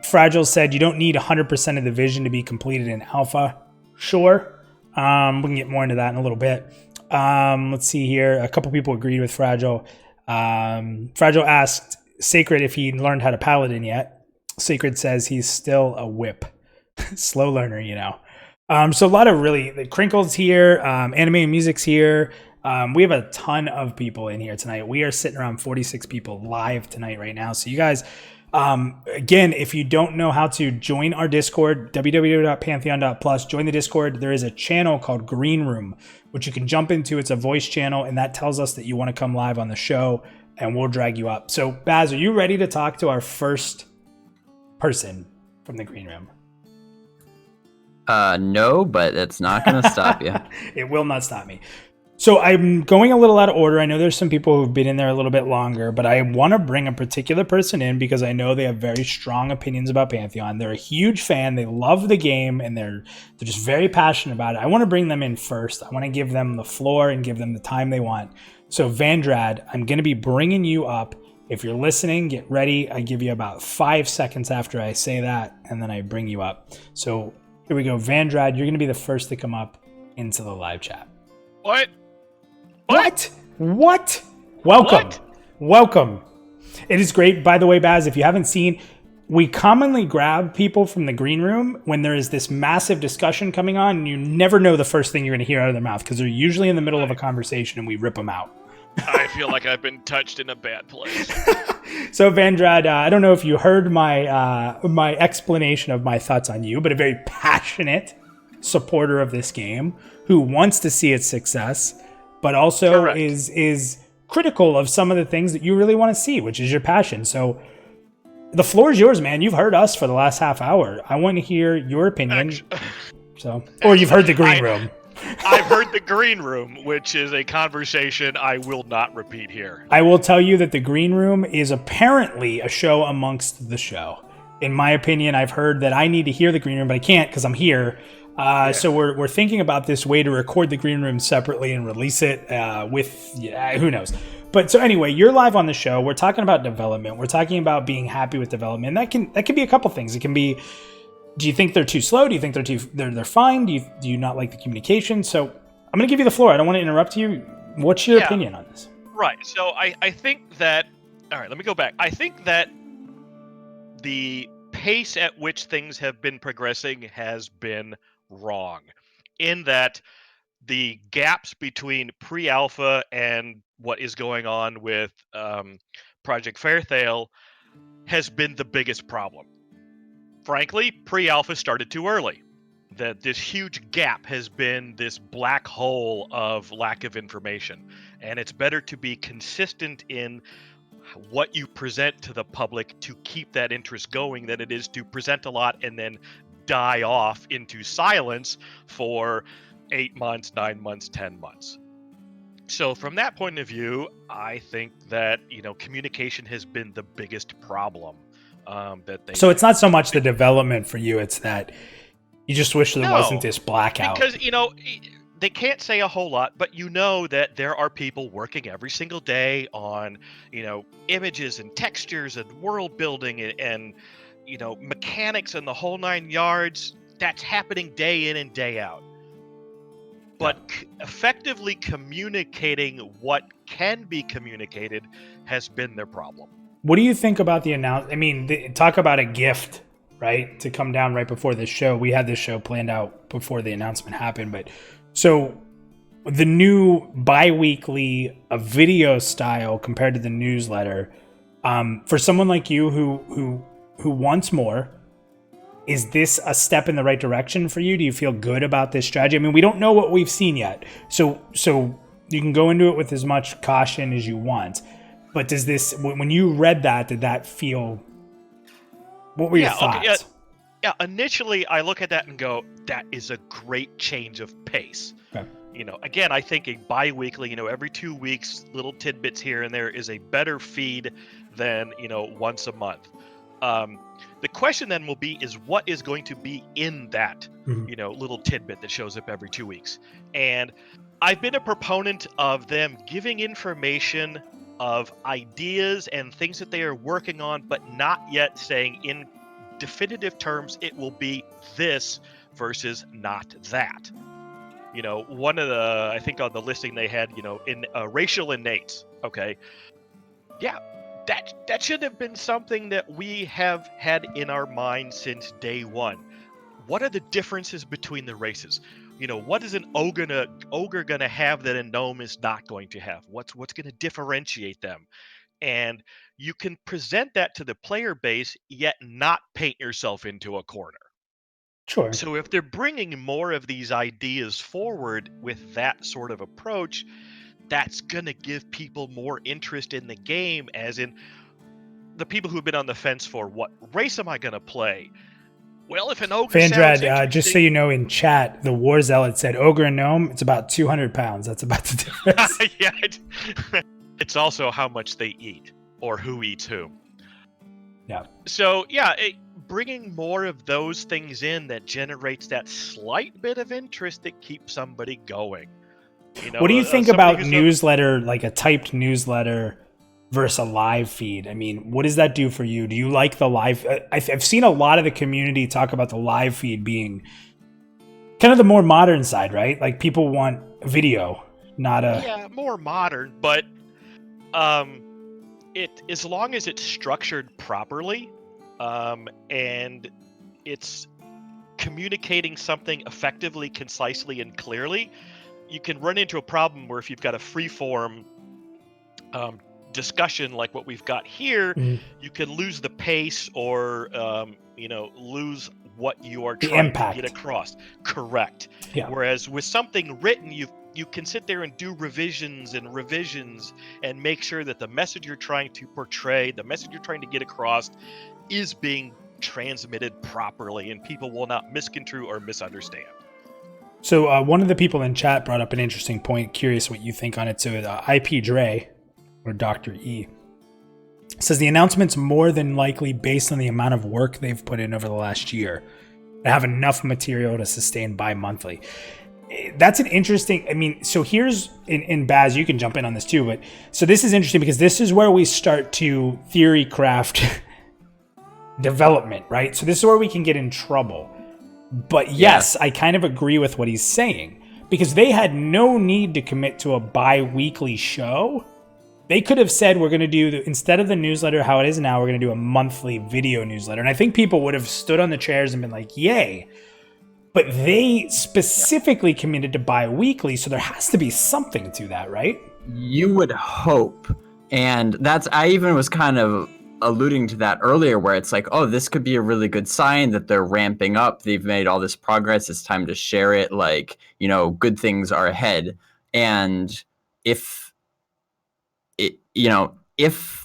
Fragile said, you don't need 100% of the vision to be completed in alpha. Sure. We can get more into that in a little bit. Let's see here. A couple people agreed with Fragile. Fragile asked Sacred if he learned how to paladin yet. Sacred says he's still a whip. Slow learner, you know. So a lot of really, the Crinkles here, anime and music's here. We have a ton of people in here tonight. We are sitting around 46 people live tonight right now. So you guys, again, if you don't know how to join our Discord, www.pantheon.plus, join the Discord. There is a channel called Green Room, which you can jump into. It's a voice channel, and that tells us that you want to come live on the show, and we'll drag you up. So Baz, are you ready to talk to our first person from the Green Room? No, but it's not going to stop you. It will not stop me. So I'm going a little out of order. I know there's some people who've been in there a little bit longer, but I want to bring a particular person in because I know they have very strong opinions about Pantheon. They're a huge fan. They love the game, and they're just very passionate about it. I want to bring them in first. I want to give them the floor and give them the time they want. So Vandrad, I'm going to be bringing you up. If you're listening, get ready. I give you about 5 seconds after I say that, and then I bring you up. So here we go. Vandrad, you're going to be the first to come up into the live chat. What? What? Welcome. It is great. By the way, Baz, if you haven't seen, we commonly grab people from the Green Room when there is this massive discussion coming on, and you never know the first thing you're going to hear out of their mouth because they're usually in the middle of a conversation and we rip them out. I feel like I've been touched in a bad place. So Vandrad, I don't know if you heard my explanation of my thoughts on you, but a very passionate supporter of this game who wants to see its success, but also Correct. is critical of some of the things that you really want to see, which is your passion. So the floor is yours, man. You've heard us for the last half hour. I want to hear your opinion. Or you've heard the Green Room. I've heard the Green Room, which is a conversation I will not repeat here. I will tell you that the Green Room is apparently a show amongst the show. In my opinion, I've heard that I need to hear the Green Room, but I can't because I'm here. So we're thinking about this way to record the Green Room separately and release it who knows. But so anyway, you're live on the show. We're talking about development. We're talking about being happy with development. That can be a couple things. It can be, do you think they're too slow? Do you think they're fine? Do you not like the communication? So I'm going to give you the floor. I don't want to interrupt you. What's your opinion on this? Right. So I think that, all right, let me go back. I think that the pace at which things have been progressing has been wrong, in that the gaps between pre-alpha and what is going on with Project Fairthale has been the biggest problem. Frankly, pre-alpha started too early. That this huge gap has been this black hole of lack of information, and it's better to be consistent in what you present to the public to keep that interest going than it is to present a lot and then die off into silence for 8 months, 9 months, 10 months. So from that point of view, I think that, communication has been the biggest problem So it's not so much the development for you, it's that you just wish there wasn't this blackout. Because, they can't say a whole lot, but that there are people working every single day on, images and textures and world building and mechanics and the whole 9 yards. That's happening day in and day out. But effectively communicating what can be communicated has been their problem. What do you think about the announcement? I mean, talk about a gift, right? To come down right before this show. We had this show planned out before the announcement happened. But so the new bi-weekly video style compared to the newsletter, for someone like you who wants more, is this a step in the right direction for you? Do you feel good about this strategy? I mean, we don't know what we've seen yet. So you can go into it with as much caution as you want. But when you read that, did that feel, what were your thoughts? Okay, yeah, initially I look at that and go, that is a great change of pace. Okay. Again, I think a bi-weekly, every 2 weeks, little tidbits here and there is a better feed than, once a month. The question then will be is what is going to be in that, little tidbit that shows up every 2 weeks. And I've been a proponent of them giving information of ideas and things that they are working on, but not yet saying in definitive terms it will be this versus not that. One of the, I think on the listing they had, in racial innates. Okay. Yeah, that should have been something that we have had in our mind since day one. What are the differences between the races? What is an ogre gonna have that a gnome is not going to have? What's gonna differentiate them? And you can present that to the player base, yet not paint yourself into a corner. Sure. So if they're bringing more of these ideas forward with that sort of approach, that's going to give people more interest in the game, as in the people who've been on the fence for what race am I going to play? Well, if an ogre Vandrad, just so you know, in chat, the War Zealot said ogre and gnome, it's about 200 pounds. That's about the difference. Yeah, it's also how much they eat or who eats who. Yeah. So, yeah, bringing more of those things in that generates that slight bit of interest that keeps somebody going. What do you think about newsletter, like a typed newsletter versus a live feed? I mean, what does that do for you? Do you like the live? I've seen a lot of the community talk about the live feed being kind of the more modern side, right? Like people want video, not a... Yeah, more modern, but as long as it's structured properly, and it's communicating something effectively, concisely, and clearly, you can run into a problem where if you've got a free-form discussion like what we've got here, you can lose the pace or lose what you are trying to get across. Correct. Yeah. Whereas with something written, you can sit there and do revisions and make sure that the message you're trying to portray, the message you're trying to get across, is being transmitted properly, and people will not misconstrue or misunderstand. So one of the people in chat brought up an interesting point. Curious what you think on it. So IP Dre, or Dr. E, says the announcement's more than likely based on the amount of work they've put in over the last year to have enough material to sustain bi-monthly. That's an interesting, so here's, in Baz, you can jump in on this too, but so this is interesting because this is where we start to theory craft development, right? So this is where we can get in trouble. But yes, I kind of agree with what he's saying because they had no need to commit to a bi-weekly show. They could have said, we're going to do, instead of the newsletter how it is now, we're going to do a monthly video newsletter. And I think people would have stood on the chairs and been like, yay. But they specifically committed to bi-weekly, so there has to be something to that, right? You would hope. And I even was kind of alluding to that earlier, where it's like, oh, this could be a really good sign that they're ramping up. They've made all this progress. It's time to share it. Like, good things are ahead. And if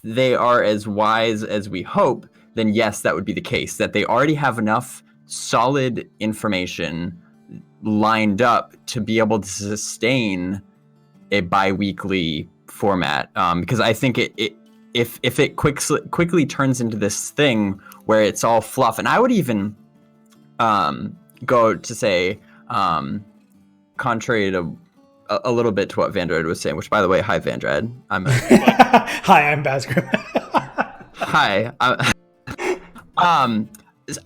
they are as wise as we hope, then yes, that would be the case, that they already have enough solid information lined up to be able to sustain a bi-weekly format. Because I think if it quickly turns into this thing where it's all fluff, and I would even go to say, contrary to a little bit to what Vandrad was saying, which, by the way, hi Vandrad. Hi, I'm Basgrim. Hi.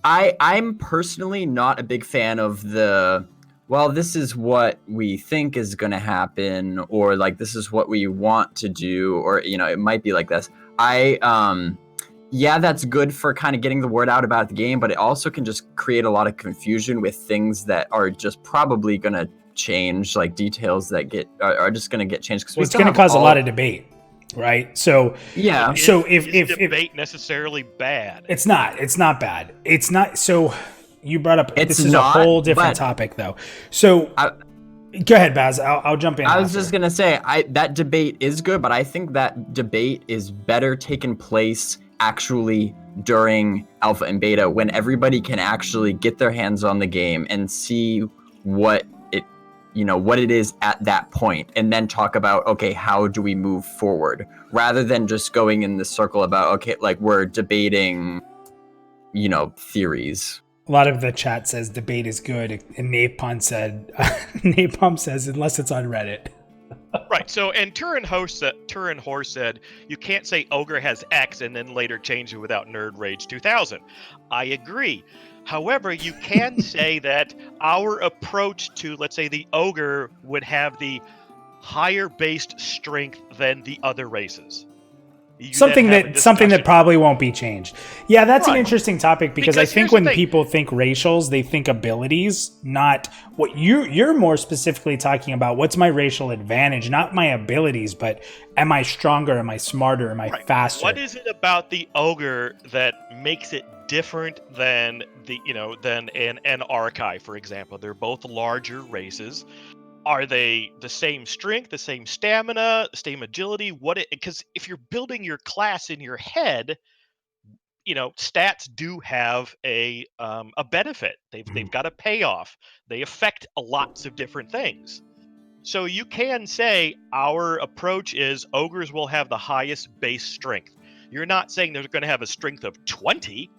I'm personally not a big fan of this is what we think is going to happen, or like, this is what we want to do, or, it might be like this. That's good for kind of getting the word out about the game, but it also can just create a lot of confusion with things that are just probably going to change, like details that are just going to get changed. Well, it's going to cause a lot of debate. Right. So yeah. So if debate necessarily bad, it's not bad. It's not. So you brought up this is not, a whole different topic though. So go ahead, Baz. I'll jump in. I was just gonna say that debate is good, but I think that debate is better taken place actually during alpha and beta, when everybody can actually get their hands on the game and see what it is at that point, and then talk about, okay, how do we move forward, rather than just going in the circle about, okay, like we're debating, theories. A lot of the chat says debate is good, and Napalm says unless it's on Reddit. Right. So, and Turin Horse said you can't say ogre has X and then later change it without Nerd Rage 2000. I agree. However, you can say that our approach to, let's say, the ogre would have the higher based strength than the other races. Something that probably won't be changed. Yeah, that's an interesting topic because I think when people think racials, they think abilities, not what you're more specifically talking about. What's my racial advantage? Not my abilities, but am I stronger? Am I smarter? Am I faster? What is it about the ogre that makes it different than than an Archive, for example? They're both larger races. Are they the same strength, the same stamina, the same agility? Because if you're building your class in your head, stats do have a benefit. They've got a payoff. They affect lots of different things. So you can say our approach is ogres will have the highest base strength. You're not saying they're going to have a strength of 20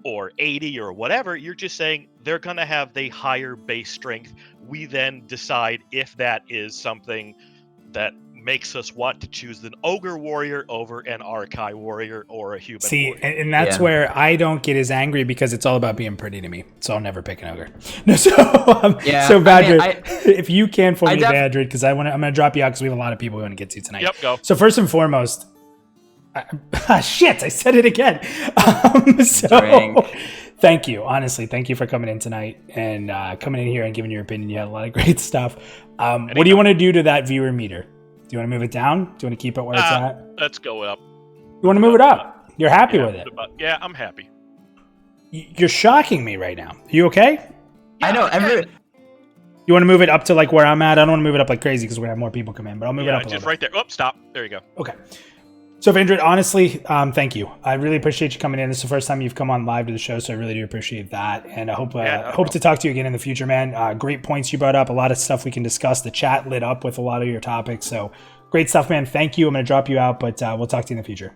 or 80 or whatever. You're just saying they're going to have the higher base strength. We then decide if that is something that makes us want to choose an ogre warrior over an Archive warrior or a human warrior. And that's where I don't get as angry, because it's all about being pretty to me. So I'll never pick an ogre. No, so Badrid, if you can for me, Badrid, because I'm going to drop you out because we have a lot of people we want to get to tonight. Yep, go. So first and foremost, shit, I said it again. Thank you. Honestly, thank you for coming in tonight and coming in here and giving your opinion. You had a lot of great stuff. What do you want to do to that viewer meter? Do you want to move it down? Do you want to keep it where it's at? Let's go up. You want to move it up? You're happy with it? Yeah, I'm happy. You're shocking me right now. Are you okay? Yeah, I know. You want to move it up to like where I'm at? I don't want to move it up like crazy because we're going to have more people come in, but I'll move it up a little bit. Right there. Oh, stop. There you go. Okay. So, Vandrid, honestly, thank you. I really appreciate you coming in. This is the first time you've come on live to the show, so I really do appreciate that. And I hope to talk to you again in the future, man. Great points you brought up. A lot of stuff we can discuss. The chat lit up with a lot of your topics. So, great stuff, man. Thank you. I'm going to drop you out, but we'll talk to you in the future.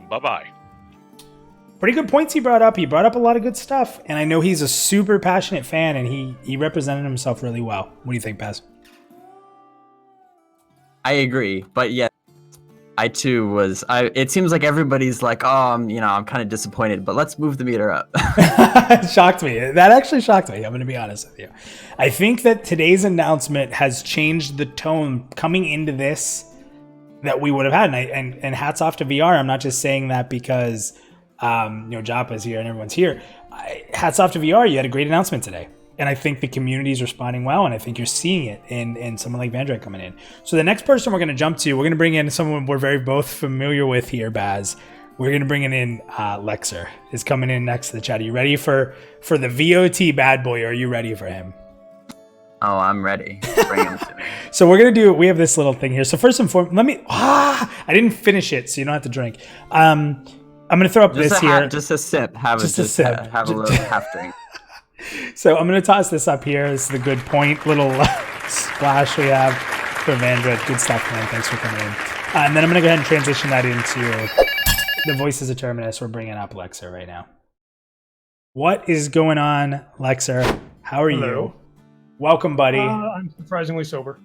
Bye-bye. Pretty good points he brought up. He brought up a lot of good stuff. And I know he's a super passionate fan, and he represented himself really well. What do you think, Paz? I agree. But yeah. I too was. It seems like everybody's like, oh, I'm kind of disappointed, but let's move the meter up. It shocked me. That actually shocked me. I'm going to be honest with you. I think that today's announcement has changed the tone coming into this that we would have had. And hats off to VR. I'm not just saying that because Joppa's here and everyone's here. Hats off to VR. You had a great announcement today. And I think the community is responding well, and I think you're seeing it in someone like Vandrid coming in. So the next person we're going to jump to, we're going to bring in someone we're both familiar with here, Baz. We're going to bring in Lexer is coming in next to the chat. Are you ready for the VOT bad boy, or are you ready for him? Oh, I'm ready. Bring him to me. So we have this little thing here. So first and foremost, I didn't finish it, so you don't have to drink. I'm going to throw up this here. Just a sip. Have a little half drink. So I'm going to toss this up here. This is the good point. Little splash we have for Vandrid. Good stuff, man. Thanks for coming in. And then I'm going to go ahead and transition that into the Voices of Terminus. We're bringing up Lexer right now. What is going on, Lexer? How are you? Welcome, buddy. I'm surprisingly sober.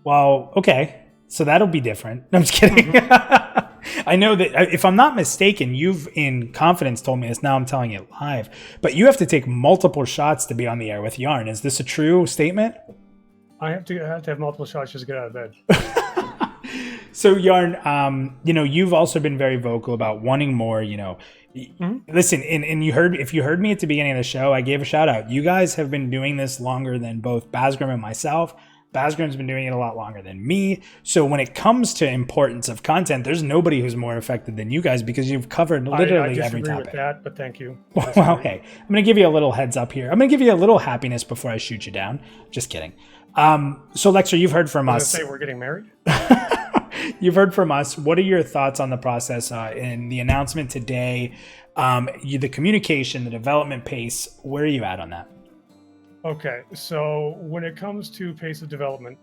Well, okay. So that'll be different. No, I'm just kidding. I know that if I'm not mistaken, you've in confidence told me this. Now I'm telling it live. But you have to take multiple shots to be on the air with Yarn. Is this a true statement? I have to have multiple shots just to get out of bed. So Yarn, you've also been very vocal about wanting more. Listen, and if you heard me at the beginning of the show, I gave a shout out. You guys have been doing this longer than both Basgrim and myself. Basgrim's been doing it a lot longer than me. So when it comes to importance of content, there's nobody who's more affected than you guys because you've covered literally every topic. With that, but thank you. Well, okay. I'm going to give you a little heads up here. I'm going to give you a little happiness before I shoot you down. Just kidding. So Lexer, you've heard from us. Say we're getting married? You've heard from us. What are your thoughts on the process in the announcement today? The communication, the development pace, where are you at on that? Okay, so when it comes to pace of development,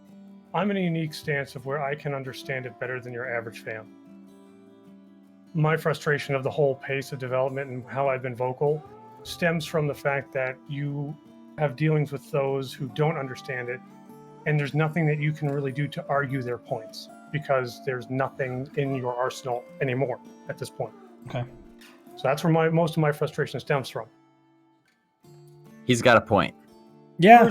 I'm in a unique stance of where I can understand it better than your average fan. My frustration of the whole pace of development and how I've been vocal stems from the fact that you have dealings with those who don't understand it, and there's nothing that you can really do to argue their points because there's nothing in your arsenal anymore at this point. Okay. So that's where most of my frustration stems from. He's got a point. Yeah.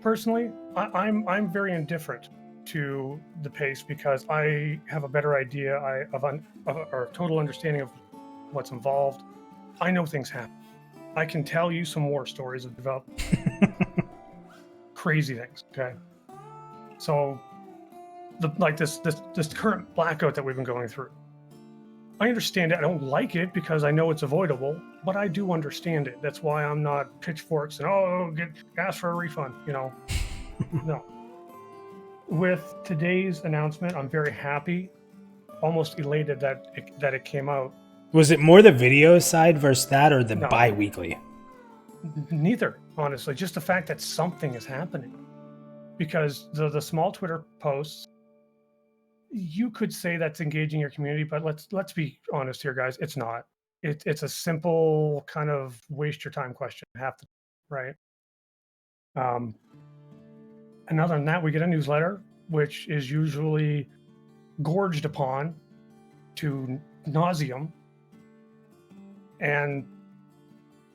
Personally, I'm very indifferent to the pace because I have a better idea or total understanding of what's involved. I know things happen. I can tell you some war stories of development. Crazy things. Okay. So, this current blackout that we've been going through, I understand it. I don't like it because I know it's avoidable, but I do understand it. That's why I'm not pitchforks and ask for a refund. No. With today's announcement, I'm very happy, almost elated that it came out. Was it more the video side versus that, or the bi-weekly? Neither, honestly. Just the fact that something is happening. Because the small Twitter posts, you could say that's engaging your community, but let's be honest here, guys. It's not. It's a simple kind of waste your time question. Right? And other than that, we get a newsletter, which is usually gorged upon to nauseum. And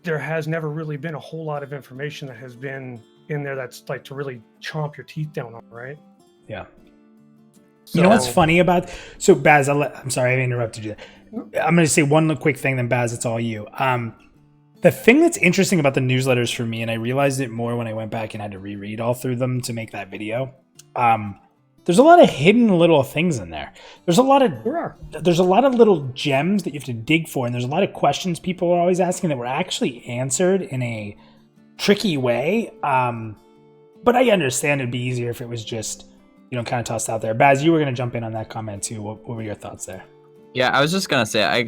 there has never really been a whole lot of information that has been in there that's like to really chomp your teeth down on, right? Yeah. So, you know what's funny about... So, Baz, I'm sorry I interrupted you. I'm going to say one quick thing, then Baz, it's all you. The thing that's interesting about the newsletters for me, and I realized it more when I went back and had to reread all through them to make that video, there's a lot of hidden little things in there. There's a lot of little gems that you have to dig for, and there's a lot of questions people are always asking that were actually answered in a tricky way. But I understand it'd be easier if it was just, kind of tossed out there. Baz, you were going to jump in on that comment too. What were your thoughts there? Yeah, I was just gonna say I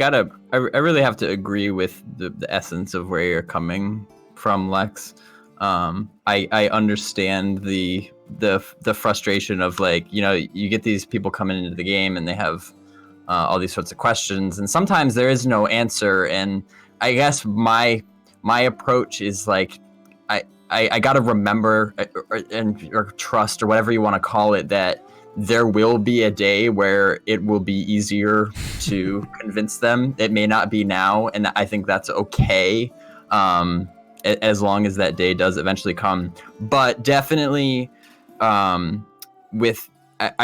really have to agree with the essence of where you're coming from, Lex. I understand the frustration of you get these people coming into the game and they have all these sorts of questions, and sometimes there is no answer. And I guess my approach is I gotta remember or trust or whatever you want to call it that there will be a day where it will be easier to convince them. It may not be now, and I think that's okay, as long as that day does eventually come. But definitely, I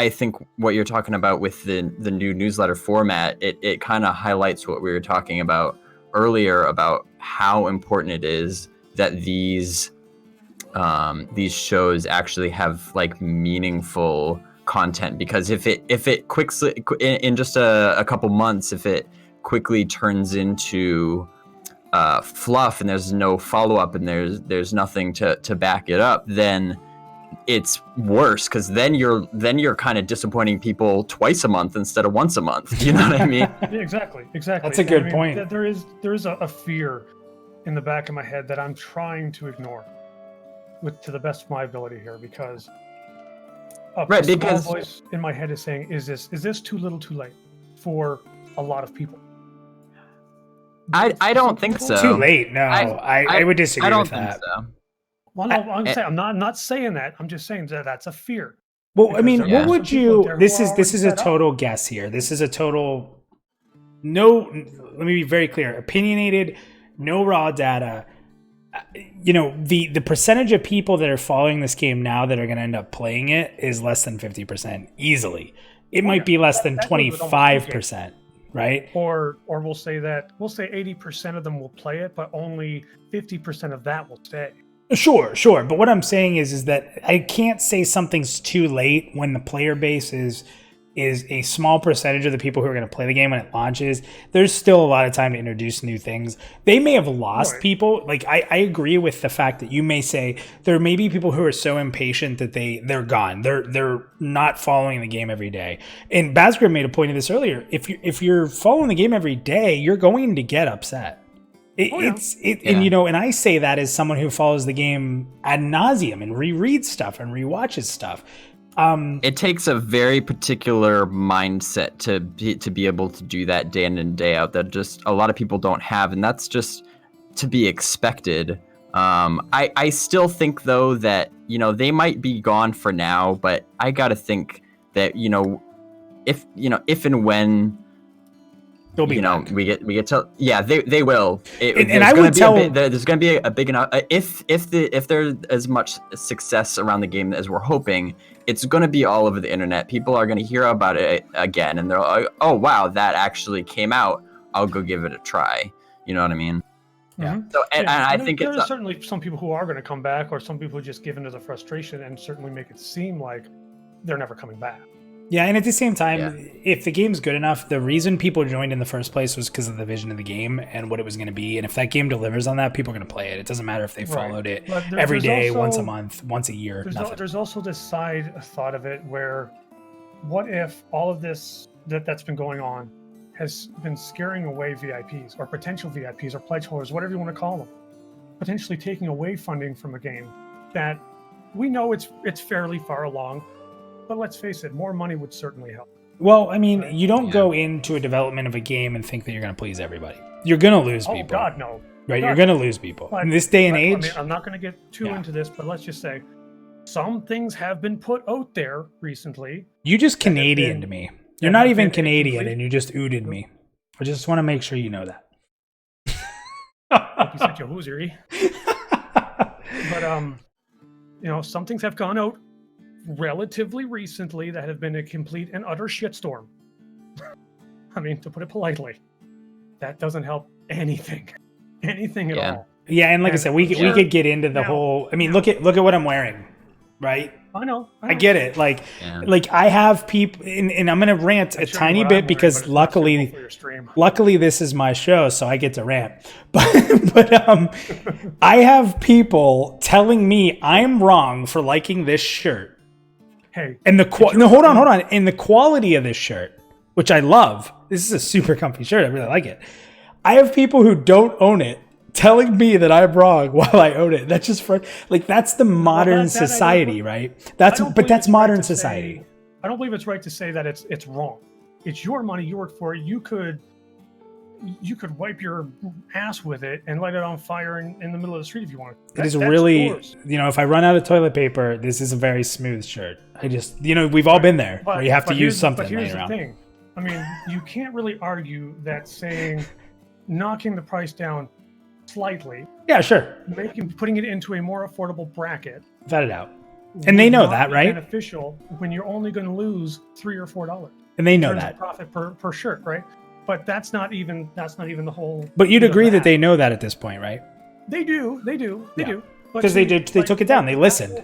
think what you're talking about with the new newsletter format, it kind of highlights what we were talking about earlier about how important it is that these shows actually have meaningful content, because if it quickly in just a couple months, if it quickly turns into fluff and there's no follow-up and there's nothing to back it up, then it's worse, because then you're kind of disappointing people twice a month instead of once a month. You know what I mean? Yeah, exactly. That's a good point. There is a fear in the back of my head that I'm trying to ignore to the best of my ability here, because a small voice in my head is saying, is this too little too late for a lot lot of people? I don't think so. Too late. No, I would disagree with that. Think so. Well, no, I'm not saying that. I'm just saying that that's a fear. Well, I mean, what would you? This is a total guess here. This is a total. No, let me be very clear. Opinionated, no raw data. The percentage of people that are following this game now that are going to end up playing it is less than 50% easily. It might be less than 25%, right? Or we'll say 80% of them will play it, but only 50% of that will stay. Sure. But what I'm saying is that I can't say something's too late when the player base is is a small percentage of the people who are going to play the game when it launches. There's still a lot of time to introduce new things. They may have lost people. Like I agree with the fact that you may say there may be people who are so impatient that they're gone. They're not following the game every day. And Basgrim made a point of this earlier. If you're following the game every day, you're going to get upset. And you know, and I say that as someone who follows the game ad nauseum and rereads stuff and rewatches stuff. It takes a very particular mindset to be able to do that day in and day out that just a lot of people don't have, and that's just to be expected. I still think though that, you know, they might be gone for now, but I gotta think that, you know, if and when they'll be back. we get to they will. And I would tell there's going to be a big enough if there's as much success around the game as we're hoping, it's going to be all over the internet. People are going to hear about it again, and they're like, oh wow, that actually came out. I'll go give it a try. You know what I mean? Yeah. So and I think there's certainly some people who are going to come back, or some people who just give into the frustration and certainly make it seem like they're never coming back. Yeah, and at the same time, if the game's good enough, the reason people joined in the first place was because of the vision of the game and what it was going to be. And if that game delivers on that, people are going to play it. It doesn't matter if they followed it every day, once a month, once a year. There's also this side thought of it where, what if all of this that's been going on has been scaring away VIPs or potential VIPs or pledge holders, whatever you want to call them, potentially taking away funding from a game that we know it's fairly far along. But let's face it, more money would certainly help. Well, I mean, you don't go into a development of a game and think that you're going to please everybody. You're going to lose people. Oh, God, no. Right? You're going to lose people. In this day and age... I mean, I'm not going to get too into this, but let's just say some things have been put out there recently. You just Canadian to me. You're not even Canadian, and you just ooded me. I just want to make sure you know that. Like you said, you hoosery. But, you know, some things have gone out relatively recently that have been a complete and utter shitstorm. I mean, to put it politely, that doesn't help anything at all. Yeah, and like I said, we could get into the whole. I mean, look at what I'm wearing, right? I know. I get it. Like I have people, and I'm gonna rant a tiny bit because luckily this is my show, so I get to rant. But I have people telling me I'm wrong for liking this shirt. Hey, and hold on. And the quality of this shirt, which I love. This is a super comfy shirt. I really like it. I have people who don't own it telling me that I'm wrong while I own it. That's just that's the modern society, right? That's modern society. I don't believe it's right to say that it's wrong. It's your money. You work for it. You could wipe your ass with it and light it on fire in the middle of the street if you want. It is really, you know, if I run out of toilet paper, this is a very smooth shirt. I just, you know, we've all been there where you have to use something. But here's the thing. I mean, you can't really argue that saying knocking the price down slightly. Yeah, sure. Putting it into a more affordable bracket. Without a doubt. And they know that, right? Beneficial when you're only going to lose $3 or $4. And they know that. Profit per shirt, right? But that's not even the whole. But you'd agree that they know that at this point, right? They do. Because they took it down. They listened.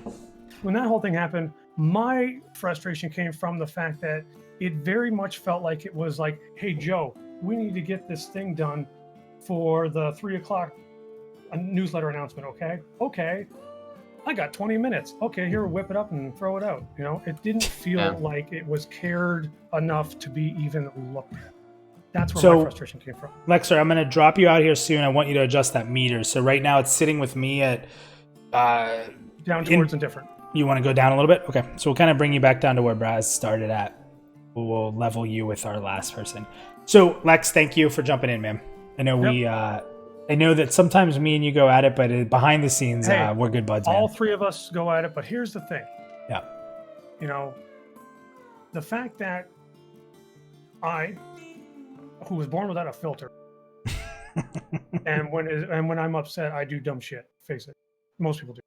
When that whole thing happened, my frustration came from the fact that it very much felt like it was like, hey, Joe, we need to get this thing done for the 3:00 newsletter announcement, okay? Okay. I got 20 minutes. Okay, here, whip it up and throw it out. You know, it didn't feel like it was cared enough to be even looked at. That's where my frustration came from. Lexer, I'm going to drop you out here soon. I want you to adjust that meter. So right now it's sitting with me at... down towards indifferent. You want to go down a little bit? Okay. So we'll kind of bring you back down to where Braz started at. We'll level you with our last person. So Lex, thank you for jumping in, man. I know I know that sometimes me and you go at it, but behind the scenes, we're good buds, man. All three of us go at it, but here's the thing. Yeah. You know, the fact that I... who was born without a filter, and when I'm upset, I do dumb shit. Face it, most people do.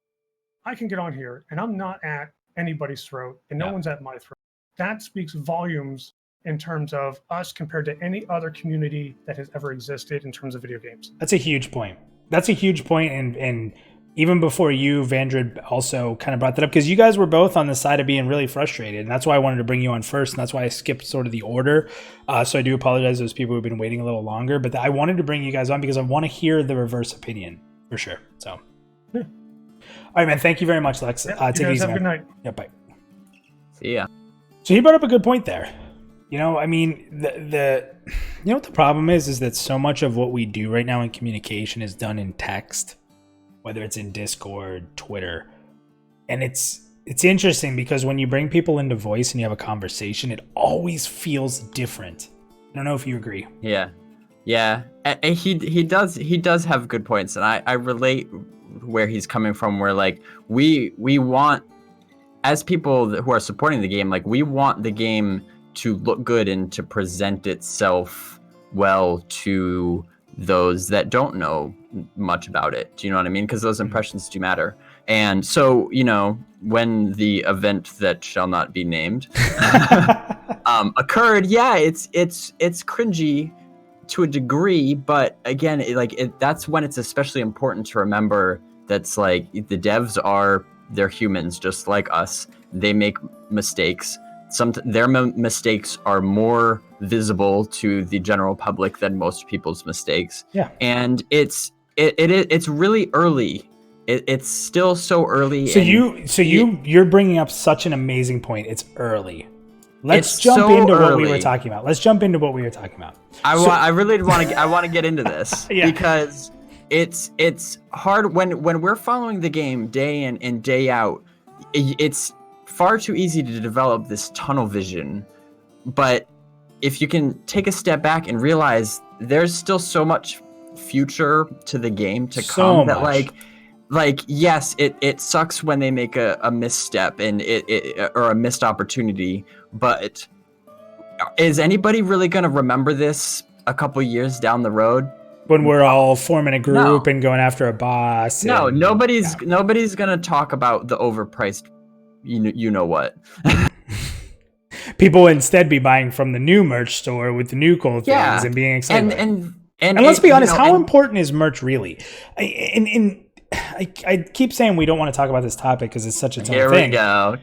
I can get on here, and I'm not at anybody's throat, and no one's at my throat. That speaks volumes in terms of us compared to any other community that has ever existed in terms of video games. That's a huge point. And even before you, Vandred, also kind of brought that up, because you guys were both on the side of being really frustrated, and that's why I wanted to bring you on first, and that's why I skipped sort of the order. So I do apologize to those people who've been waiting a little longer, but I wanted to bring you guys on because I want to hear the reverse opinion for sure. So, all right, man. Thank you very much, Lex. Yeah, Take it easy, have a man. good night. Yeah, bye. See ya. So he brought up a good point there. You know, I mean, you know what the problem is that so much of what we do right now in communication is done in text, whether it's in Discord, Twitter. And it's interesting because when you bring people into voice and you have a conversation, it always feels different. I don't know if you agree. Yeah. And he does have good points, and I relate where he's coming from, where like we want, as people who are supporting the game, like we want the game to look good and to present itself well to those that don't know much about it. Do you know what I mean? Because those impressions do matter. And so, you know, when the event that shall not be named occurred, yeah, it's cringy to a degree, but again, that's when it's especially important to remember that's like the devs they're humans just like us. They make mistakes. Their mistakes are more visible to the general public than most people's mistakes. Yeah. And it's really early. It's still so early. You're bringing up such an amazing point. It's early. Let's jump into what we were talking about. I really want to get into this because it's hard when we're following the game day in and day out. It's far too easy to develop this tunnel vision, but if you can take a step back and realize there's still so much future to the game to come, that like yes, it sucks when they make a misstep and or a missed opportunity, but is anybody really going to remember this a couple years down the road when we're all forming a group and going after a boss? Nobody's going to talk about the overpriced you know what. People instead be buying from the new merch store with the new cool things and being excited. And let's be honest, how important is merch really? I keep saying we don't want to talk about this topic because it's such a tough thing. Here we go.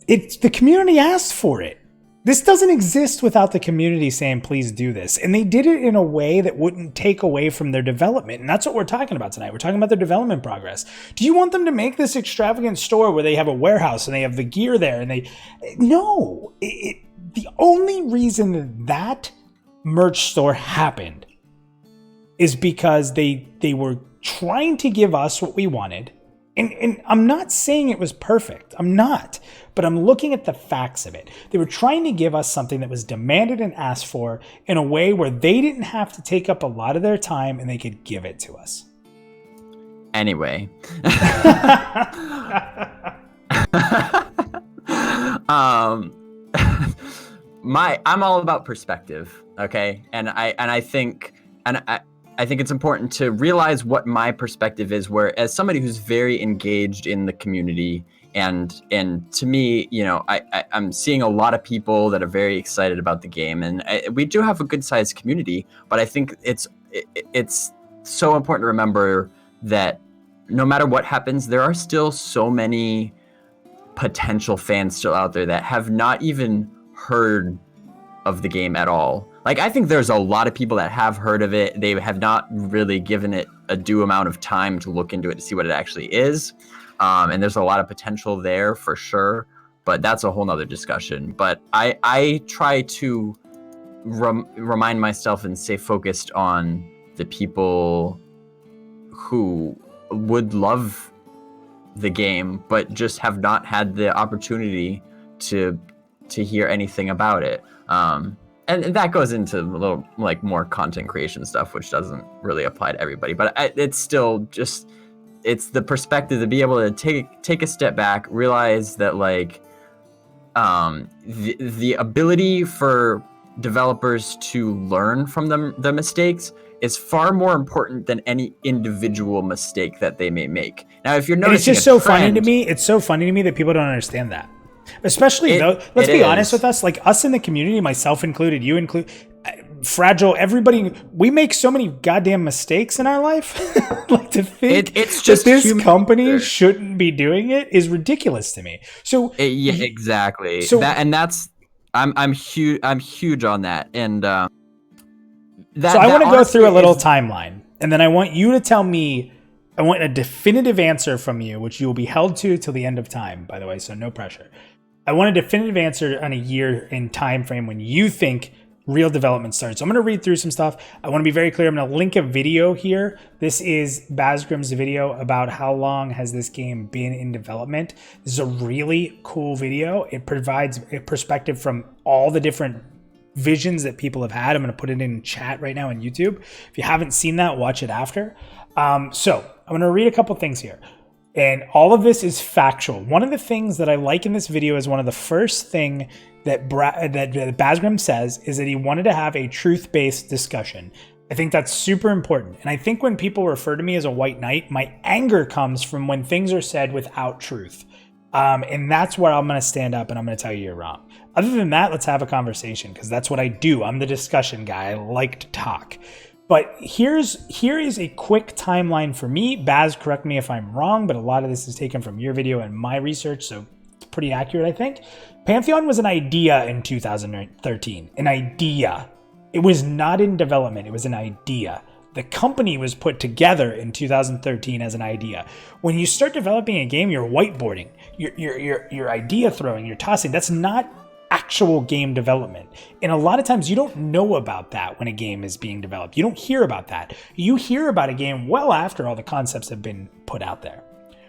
It's the community asked for it. This doesn't exist without the community saying, please do this. And they did it in a way that wouldn't take away from their development. And that's what we're talking about tonight. We're talking about their development progress. Do you want them to make this extravagant store where they have a warehouse and they have the gear there? And no. The only reason that merch store happened is because they were trying to give us what we wanted. And I'm not saying it was perfect. I'm not. But I'm looking at the facts of it. They were trying to give us something that was demanded and asked for in a way where they didn't have to take up a lot of their time and they could give it to us. Anyway. I'm all about perspective, okay? And I think it's important to realize what my perspective is, where as somebody who's very engaged in the community, and to me, you know, I'm seeing a lot of people that are very excited about the game, and we do have a good sized community, but I think it's so important to remember that no matter what happens, there are still so many potential fans still out there that have not even heard of the game at all. Like, I think there's a lot of people that have heard of it. They have not really given it a due amount of time to look into it to see what it actually is. And there's a lot of potential there for sure, but that's a whole nother discussion. But I try to remind myself and stay focused on the people who would love the game, but just have not had the opportunity to hear anything about it. And that goes into a little like more content creation stuff, which doesn't really apply to everybody, but it's still just, it's the perspective to be able to take a step back, realize that like the ability for developers to learn from the mistakes is far more important than any individual mistake that they may make. Now, if you're noticing, it's just so funny to me. It's so funny to me that people don't understand that. Especially though, let's be honest with us, like us in the community, myself included, you include, Fragile, everybody, we make so many goddamn mistakes in our life. Like to think it's just that this human company nature. shouldn't be doing it is ridiculous to me. So Yeah, exactly. So- I'm huge on that, and that. So I that want to go honestly through a little is- timeline, and then I want you to tell me. I want a definitive answer from you, which you will be held to till the end of time, by the way, so no pressure. I want a definitive answer on a year in time frame when you think real development starts. So I'm going to read through some stuff. I want to be very clear. I'm going to link a video here. This is Basgrim's video about how long has this game been in development. This is a really cool video. It provides a perspective from all the different visions that people have had. I'm going to put it in chat right now on YouTube. If you haven't seen that, watch it after. So I'm going to read a couple things here. And all of this is factual. One of the things that I like in this video is one of the first thing that Basgrim says is that he wanted to have a truth-based discussion. I think that's super important. And I think when people refer to me as a white knight, my anger comes from when things are said without truth. And that's where I'm going to stand up and I'm going to tell you you're wrong. Other than that, let's have a conversation because that's what I do. I'm the discussion guy. I like to talk. But here is a quick timeline for me. Baz, correct me if I'm wrong, but a lot of this is taken from your video and my research, so it's pretty accurate, I think. Pantheon was an idea in 2013. An idea. It was not in development. It was an idea. The company was put together in 2013 as an idea. When you start developing a game, you're whiteboarding. You're idea throwing. You're tossing. That's not actual game development. And a lot of times you don't know about that when a game is being developed. You don't hear about that. You hear about a game well after all the concepts have been put out there.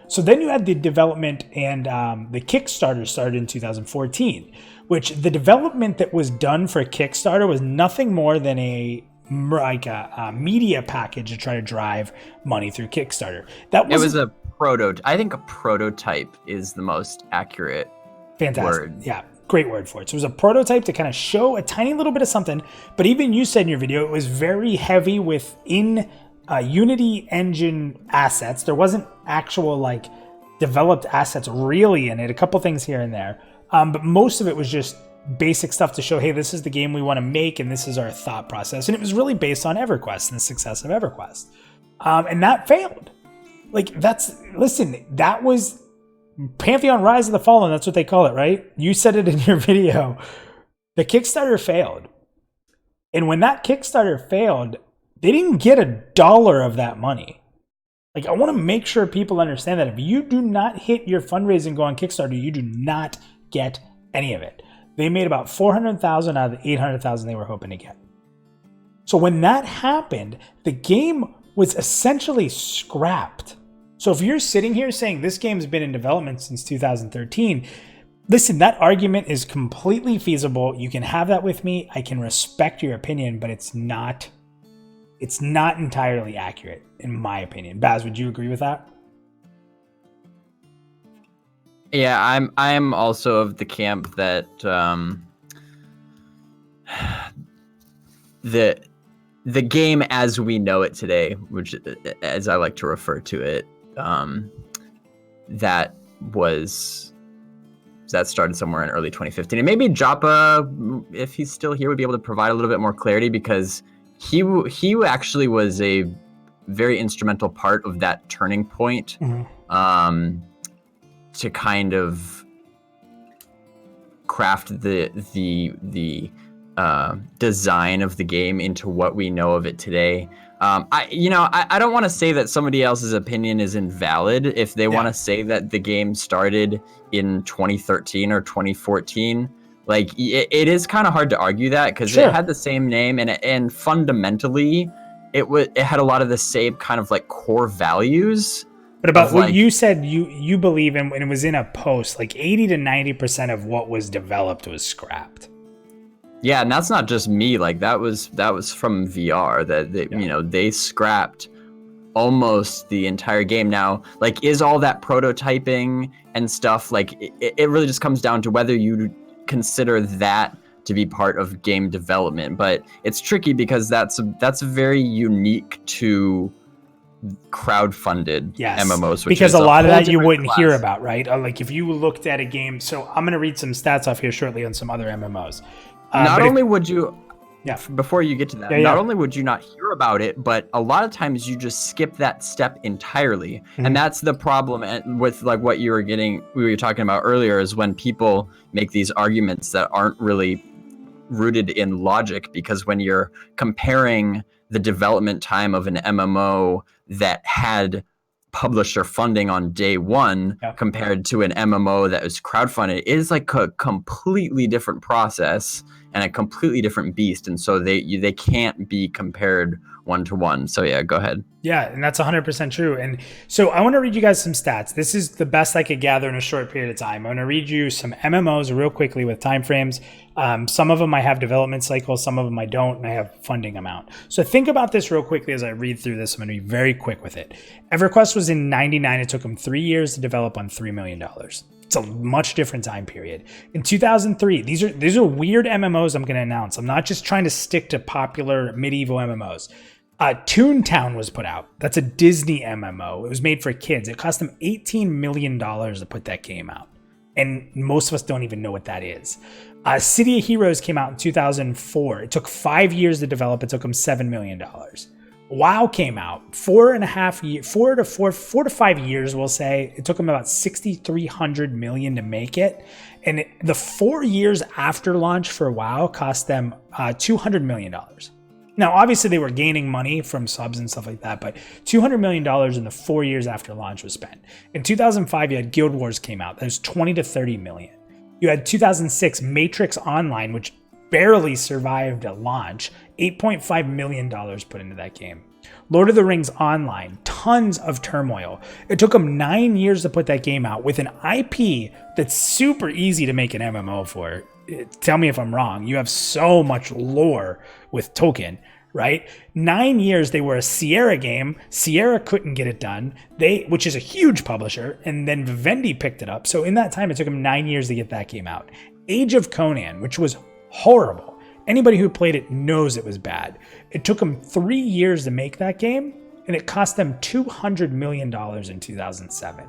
So then you had the development and the Kickstarter started in 2014, which the development that was done for Kickstarter was nothing more than a media package to try to drive money through Kickstarter. It was a prototype. I think a prototype is the most accurate fantastic word. Yeah. Great word for it. So it was a prototype to kind of show a tiny little bit of something, but even you said in your video, it was very heavy within Unity engine assets. There wasn't actual developed assets really in it, a couple things here and there. But most of it was just basic stuff to show, hey, this is the game we want to make and this is our thought process. And it was really based on EverQuest and the success of EverQuest. And that failed. That was Pantheon Rise of the Fallen, that's what they call it, right? You said it in your video. The Kickstarter failed. And when that Kickstarter failed, they didn't get $1 of that money. I want to make sure people understand that if you do not hit your fundraising go on Kickstarter, you do not get any of it. They made about $400,000 out of the $800,000 they were hoping to get. So when that happened, the game was essentially scrapped. So if you're sitting here saying this game's been in development since 2013, listen, that argument is completely feasible. You can have that with me. I can respect your opinion, but it's not entirely accurate, in my opinion. Baz, would you agree with that? Yeah, I'm also of the camp that the game as we know it today, which as I like to refer to it, that started somewhere in early 2015. And maybe Joppa, if he's still here, would be able to provide a little bit more clarity because he actually was a very instrumental part of that turning point. Mm-hmm. To kind of craft the design of the game into what we know of it today. I don't want to say that somebody else's opinion is invalid if they want to say that the game started in 2013 or 2014. It is kind of hard to argue that because it had the same name and fundamentally it had a lot of the same kind of core values. But about what you said, you believe in, and it was in a post, 80 to 90% of what was developed was scrapped. Yeah, and that's not just me. That was from VR that they scrapped almost the entire game. Now, is all that prototyping and stuff it really just comes down to whether you consider that to be part of game development. But it's tricky because that's very unique to crowdfunded MMOs, because a lot of that you wouldn't hear about, right? If you looked at a game, so I'm going to read some stats off here shortly on some other MMOs. Not only would you Yeah. before you get to that, not only would you not hear about it, but a lot of times you just skip that step entirely. And that's the problem with like what we were talking about earlier, is when people make these arguments that aren't really rooted in logic, because when you're comparing the development time of an MMO that had publisher funding on day one compared to an MMO that was crowdfunded, it is like a completely different process and a completely different beast, and so they can't be compared one to one. So yeah, go ahead. Yeah, and that's 100% true. And so I want to read you guys some stats. This is the best I could gather in a short period of time. I'm going to read you some MMOs real quickly with timeframes. Some of them I have development cycles, some of them I don't, and I have funding amount. So think about this real quickly as I read through this. I'm going to be very quick with it. EverQuest was in 99. It took them 3 years to develop on $3 million. It's a much different time period. In 2003, these are weird MMOs I'm going to announce. I'm not just trying to stick to popular medieval MMOs. Toontown was put out. That's a Disney MMO. It was made for kids. It cost them $18 million to put that game out. And most of us don't even know what that is. City of Heroes came out in 2004. It took 5 years to develop. It took them $7 million. WoW came out 4 to 5 years, we'll say. It took them about $6,300 million to make it. And the 4 years after launch for WoW cost them $200 million. Now, obviously, they were gaining money from subs and stuff like that, but $200 million in the 4 years after launch was spent. In 2005, you had Guild Wars came out. That was 20 to 30 million. You had 2006 Matrix Online, which barely survived at launch. $8.5 million put into that game. Lord of the Rings Online, tons of turmoil. It took them 9 years to put that game out with an IP that's super easy to make an MMO for. Tell me if I'm wrong. You have so much lore with Tolkien, right? 9 years they were a Sierra game. Sierra couldn't get it done, which is a huge publisher, and then Vivendi picked it up. So in that time, it took them 9 years to get that game out. Age of Conan, which was horrible. Anybody who played it knows it was bad. It took them 3 years to make that game, and it cost them $200 million in 2007.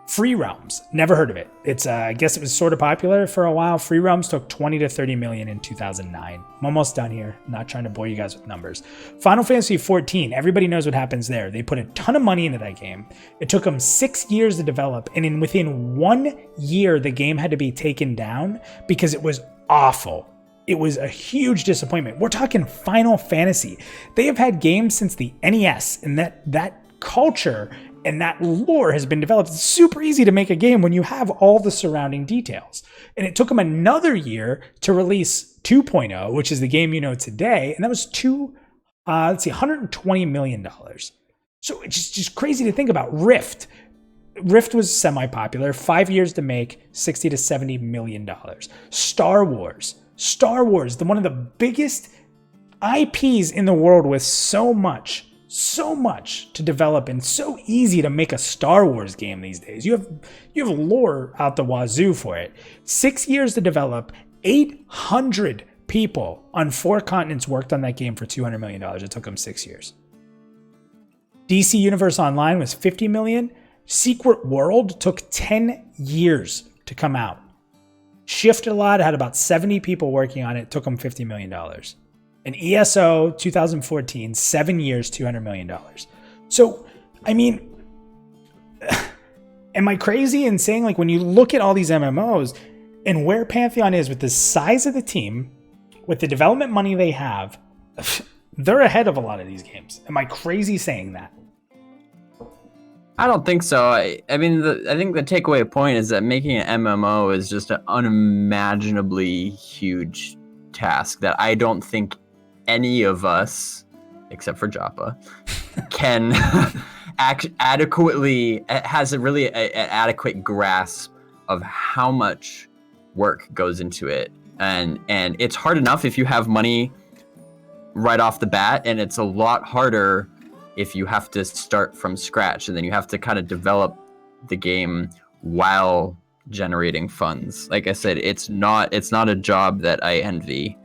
Free Realms, never heard of it. It's I guess it was sort of popular for a while. Free Realms took 20 to 30 million in 2009. I'm almost done here. I'm not trying to bore you guys with numbers. Final Fantasy 14, everybody knows what happens there. They put a ton of money into that game. It took them 6 years to develop, and within 1 year, the game had to be taken down because it was awful. It was a huge disappointment. We're talking Final Fantasy. They have had games since the NES, and that culture and that lore has been developed. It's super easy to make a game when you have all the surrounding details. And it took them another year to release 2.0, which is the game you know today. And that was $120 million. So it's just crazy to think about. Rift was semi-popular, 5 years to make, $60 to $70 million. Star Wars, one of the biggest IPs in the world with so much to develop and so easy to make a Star Wars game these days. You have lore out the wazoo for it. 6 years to develop, 800 people on 4 continents worked on that game for $200 million. It took them 6 years. DC Universe Online was $50 million. Secret World took 10 years to come out. Shifted a lot, had about 70 people working on it, took them $50 million. An ESO 2014, 7 years, $200 million. So, I mean, am I crazy in saying, like, when you look at all these MMOs and where Pantheon is with the size of the team, with the development money they have, they're ahead of a lot of these games. Am I crazy saying that? I don't think so. I mean, I think the takeaway point is that making an MMO is just an unimaginably huge task that I don't think any of us, except for Joppa, can adequately has an adequate grasp of how much work goes into it, and it's hard enough if you have money right off the bat, and it's a lot harder if you have to start from scratch, and then you have to kind of develop the game while generating funds. Like I said, it's not a job that I envy.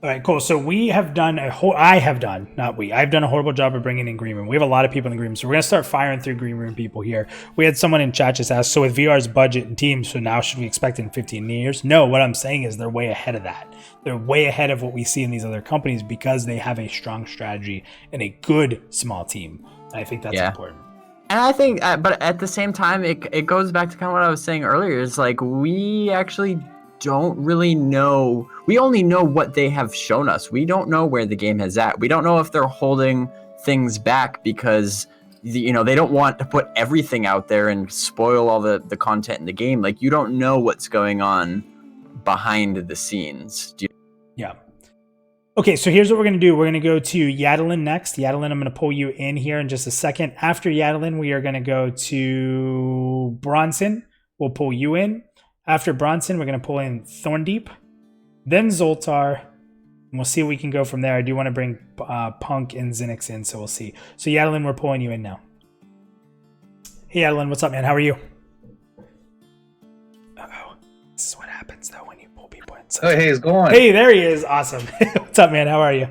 All right, cool. So we have done I've done a horrible job of bringing in Green Room. We have a lot of people in the Green Room, so we're going to start firing through Green Room people here. We had someone in chat just ask, so with VR's budget and teams, so now should we expect in 15 years? No, what I'm saying is they're way ahead of that. They're way ahead of what we see in these other companies because they have a strong strategy and a good small team. And I think that's important. And I think, but at the same time, it goes back to kind of what I was saying earlier. Is like we actually don't really know. We only know what they have shown us. We don't know where the game is at. We don't know if they're holding things back because they don't want to put everything out there and spoil all the content in the game. Like you don't know what's going on behind the scenes. Yeah. Okay, so here's what we're going to do. We're going to go to Yadalin next. Yadalin, I'm going to pull you in here in just a second. After Yadalin, we are going to go to Bronson. We'll pull you in. After Bronson, we're going to pull in Thorndeep, then Zoltar, and we'll see what we can go from there. I do want to bring Punk and Zinix in, so we'll see. So Yadalin, we're pulling you in now. Hey Yadalin, what's up, man? How are you? Uh-oh. This is what happens, though, when you pull people in. So hey, it's going. Hey, there he is. Awesome. What's up, man? How are you?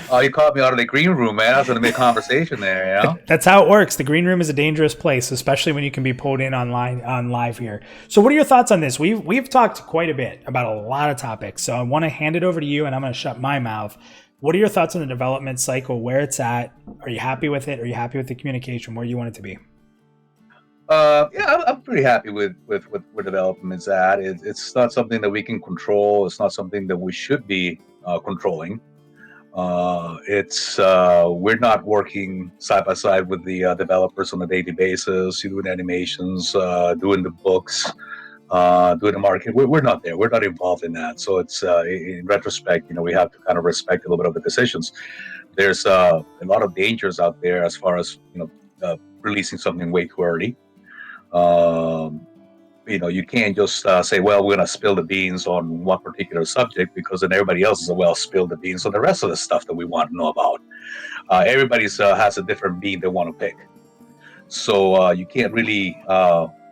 Oh, you caught me out of the green room, man. I was in a mid-conversation there, That's how it works. The green room is a dangerous place, especially when you can be pulled in on live here. So what are your thoughts on this? We've talked quite a bit about a lot of topics, so I want to hand it over to you, and I'm going to shut my mouth. What are your thoughts on the development cycle, where it's at? Are you happy with it? Are you happy with the communication, where you want it to be? Yeah, I'm pretty happy with where development's at. It's not something that we can control. It's not something that we should be controlling. We're not working side by side with the developers on a daily basis, doing animations, doing the books, doing the marketing. We're not there. We're not involved in that. So it's in retrospect, we have to kind of respect a little bit of the decisions. There's a lot of dangers out there as far as releasing something way too early. You can't just say, well, we're going to spill the beans on one particular subject because then everybody else is, well, spill the beans on the rest of the stuff that we want to know about. Everybody's has a different bean they want to pick. So you can't really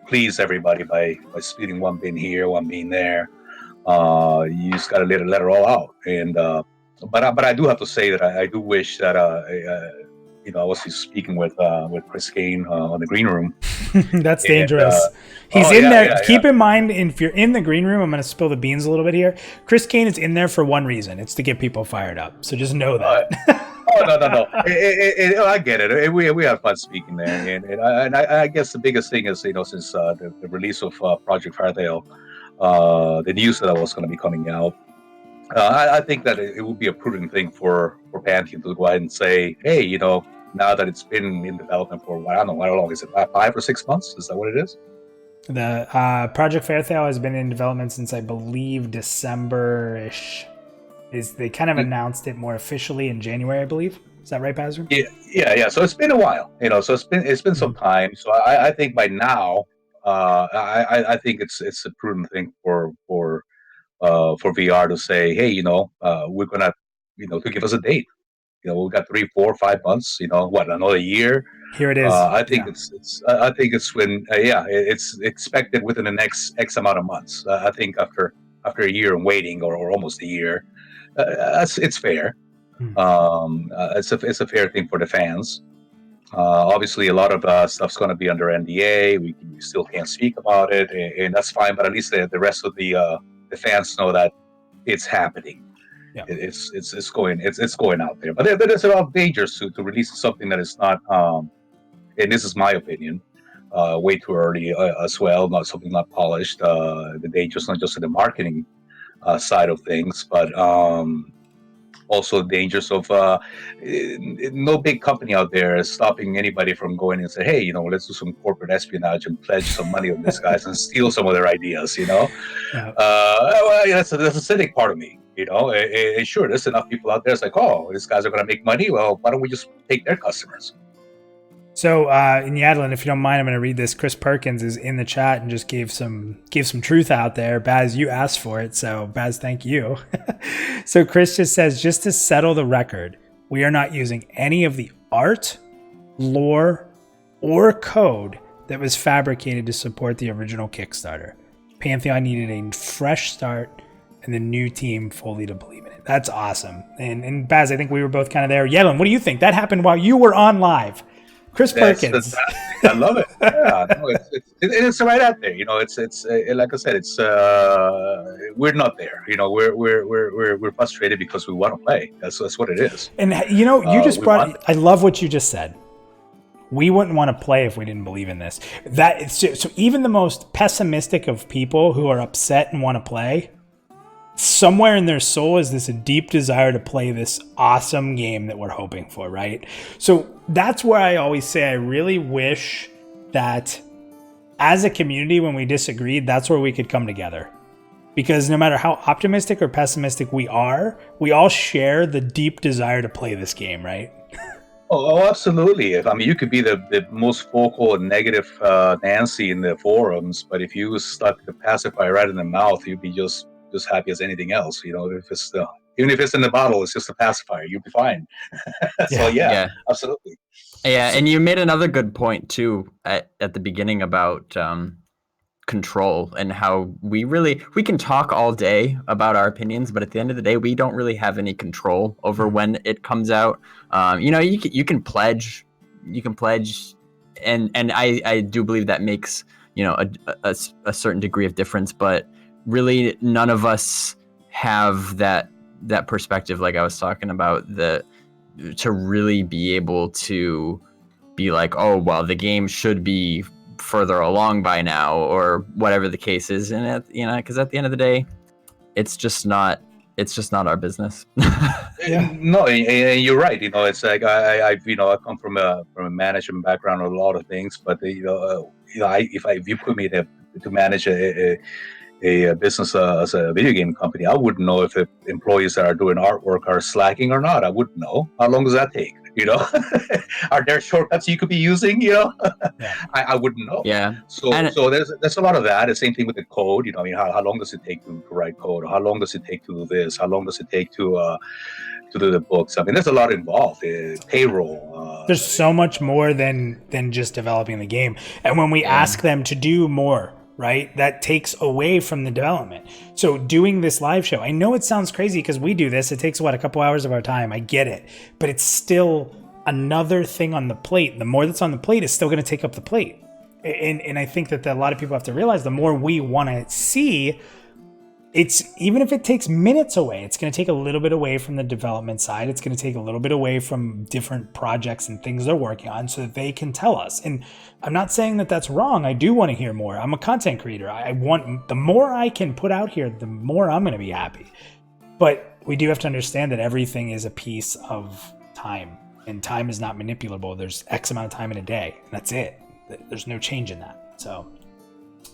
please everybody by spilling one bean here, one bean there. You just got to let it all out. And but I do have to say that I do wish that I was speaking with Chris Kane on the green room. That's dangerous. He's in there. Yeah. Keep in mind, if you're in the green room, I'm going to spill the beans a little bit here. Chris Kane is in there for one reason. It's to get people fired up. So just know that. No. I get it. We have fun speaking there. And I guess the biggest thing is, since the release of Project Pantheon, the news that was going to be coming out, I think that it would be a prudent thing for Pantheon to go ahead and say, hey, now that it's been in development for, I don't know, how long is it, 5 or 6 months? Is that what it is? The Project Fairthale has been in development since, I believe, December-ish. They kind of announced it more officially in January, I believe. Is that right, Bazzer? Yeah. So it's been a while, so it's been some time. So I think by now, I think it's a prudent thing for VR to say, hey, we're gonna, to give us a date. We've got 3, 4, 5 months. Another year? Here it is. I think it's when it's expected within the next X amount of months. I think after a year and waiting, or almost a year, it's fair. It's a fair thing for the fans. Obviously, a lot of stuff's going to be under NDA. We still can't speak about it, and that's fine. But at least the rest of the fans know that it's happening. Yeah. It's going out there. But there's a lot of dangers to releasing something that is not, and this is my opinion, way too early as well. Not polished. The dangers not just in the marketing side of things, but also dangers of no big company out there is stopping anybody from going and say, hey, let's do some corporate espionage and pledge some money on these guys and steal some of their ideas. Yeah. That's a cynic part of me. And sure, there's enough people out there. It's like, oh, these guys are going to make money. Well, why don't we just take their customers? So in Yadlin, if you don't mind, I'm going to read this. Chris Perkins is in the chat and just gave some truth out there. Baz, you asked for it, so Baz, thank you. So Chris just says, just to settle the record, we are not using any of the art, lore, or code that was fabricated to support the original Kickstarter. Pantheon needed a fresh start, and the new team fully to believe in it. That's awesome. And Baz, I think we were both kind of there. Yellen, what do you think? That happened while you were on live. Chris Perkins. Fantastic. I love it. Yeah, no, it's right out there. It's like I said, it's we're not there. We're frustrated because we want to play. That's what it is. And you just I love what you just said. We wouldn't want to play if we didn't believe in this. So even the most pessimistic of people who are upset and want to play, somewhere in their soul is this a deep desire to play this awesome game that we're hoping for, right? So that's where I always say I really wish that as a community, when we disagreed, that's where we could come together. Because no matter how optimistic or pessimistic we are, we all share the deep desire to play this game, right? Oh, absolutely. I mean, you could be the most vocal and negative Nancy in the forums, but if you stuck the pacifier right in the mouth, you'd be just happy as anything else. If it's even if it's in the bottle, it's just a pacifier. You'll be fine. So yeah, absolutely. Yeah, and you made another good point too at the beginning about control and how we can talk all day about our opinions, but at the end of the day, we don't really have any control over when it comes out. You can pledge, and I do believe that makes a certain degree of difference, but really none of us have that perspective, like I was talking about, to really be able to be like, oh well, the game should be further along by now, or whatever the case is, and because at the end of the day, it's just not our business. No, and you're right. It's like I come from a management background on a lot of things, but if you put me to manage a business as a video game company, I wouldn't know if the employees that are doing artwork are slacking or not. I wouldn't know. How long does that take? Are there shortcuts you could be using? I wouldn't know. Yeah. So there's a lot of that. The same thing with the code. How long does it take to write code? How long does it take to do this? How long does it take to do the books? I mean, there's a lot involved. Payroll. There's so much more than just developing the game. And when we ask them to do more, right, that takes away from the development. So doing this live show, I know it sounds crazy because we do this. It takes a couple hours of our time. I get it, but it's still another thing on the plate. The more that's on the plate is still going to take up the plate. And I think that a lot of people have to realize the more we want to see, it's, even if it takes minutes away, it's going to take a little bit away from the development side. It's going to take a little bit away from different projects and things they're working on so that they can tell us. And I'm not saying that that's wrong. I do want to hear more. I'm a content creator. I want, the more I can put out here, the more I'm going to be happy. But we do have to understand that everything is a piece of time, and time is not manipulable. There's X amount of time in a day, and that's it. There's no change in that. So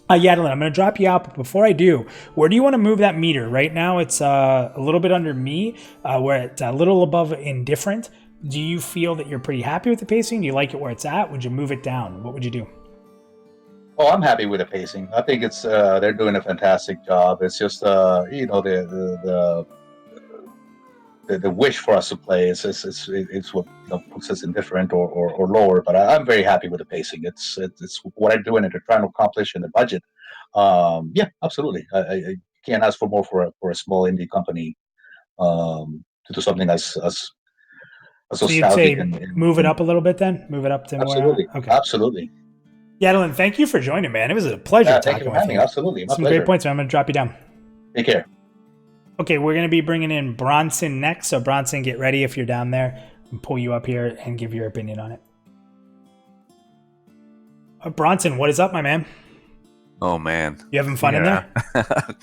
Yadlin, I'm going to drop you out, but before I do, where do you want to move that meter? Right now, it's a little bit under me. We're at a little above indifferent. Do you feel that you're pretty happy with the pacing? Do you like it where it's at? Would you move it down? What would you do? Oh, I'm happy with the pacing. I think it's they're doing a fantastic job. It's just the wish for us to play it's what puts us indifferent or lower. But I'm very happy with the pacing. It's what I'm doing and they're trying to accomplish in the budget. Yeah, absolutely. I can't ask for more for a small indie company to do something as so you'd say move it up a little bit then? Move it up to absolutely. More? Okay. Absolutely. Yadlin, thank you for joining, man. It was a pleasure talking with you. Absolutely. Some great points, man. I'm going to drop you down. Take care. Okay, we're going to be bringing in Bronson next. So Bronson, get ready if you're down there. And pull you up here and give your opinion on it. Bronson, what is up, my man? Oh man, you having fun in there? God.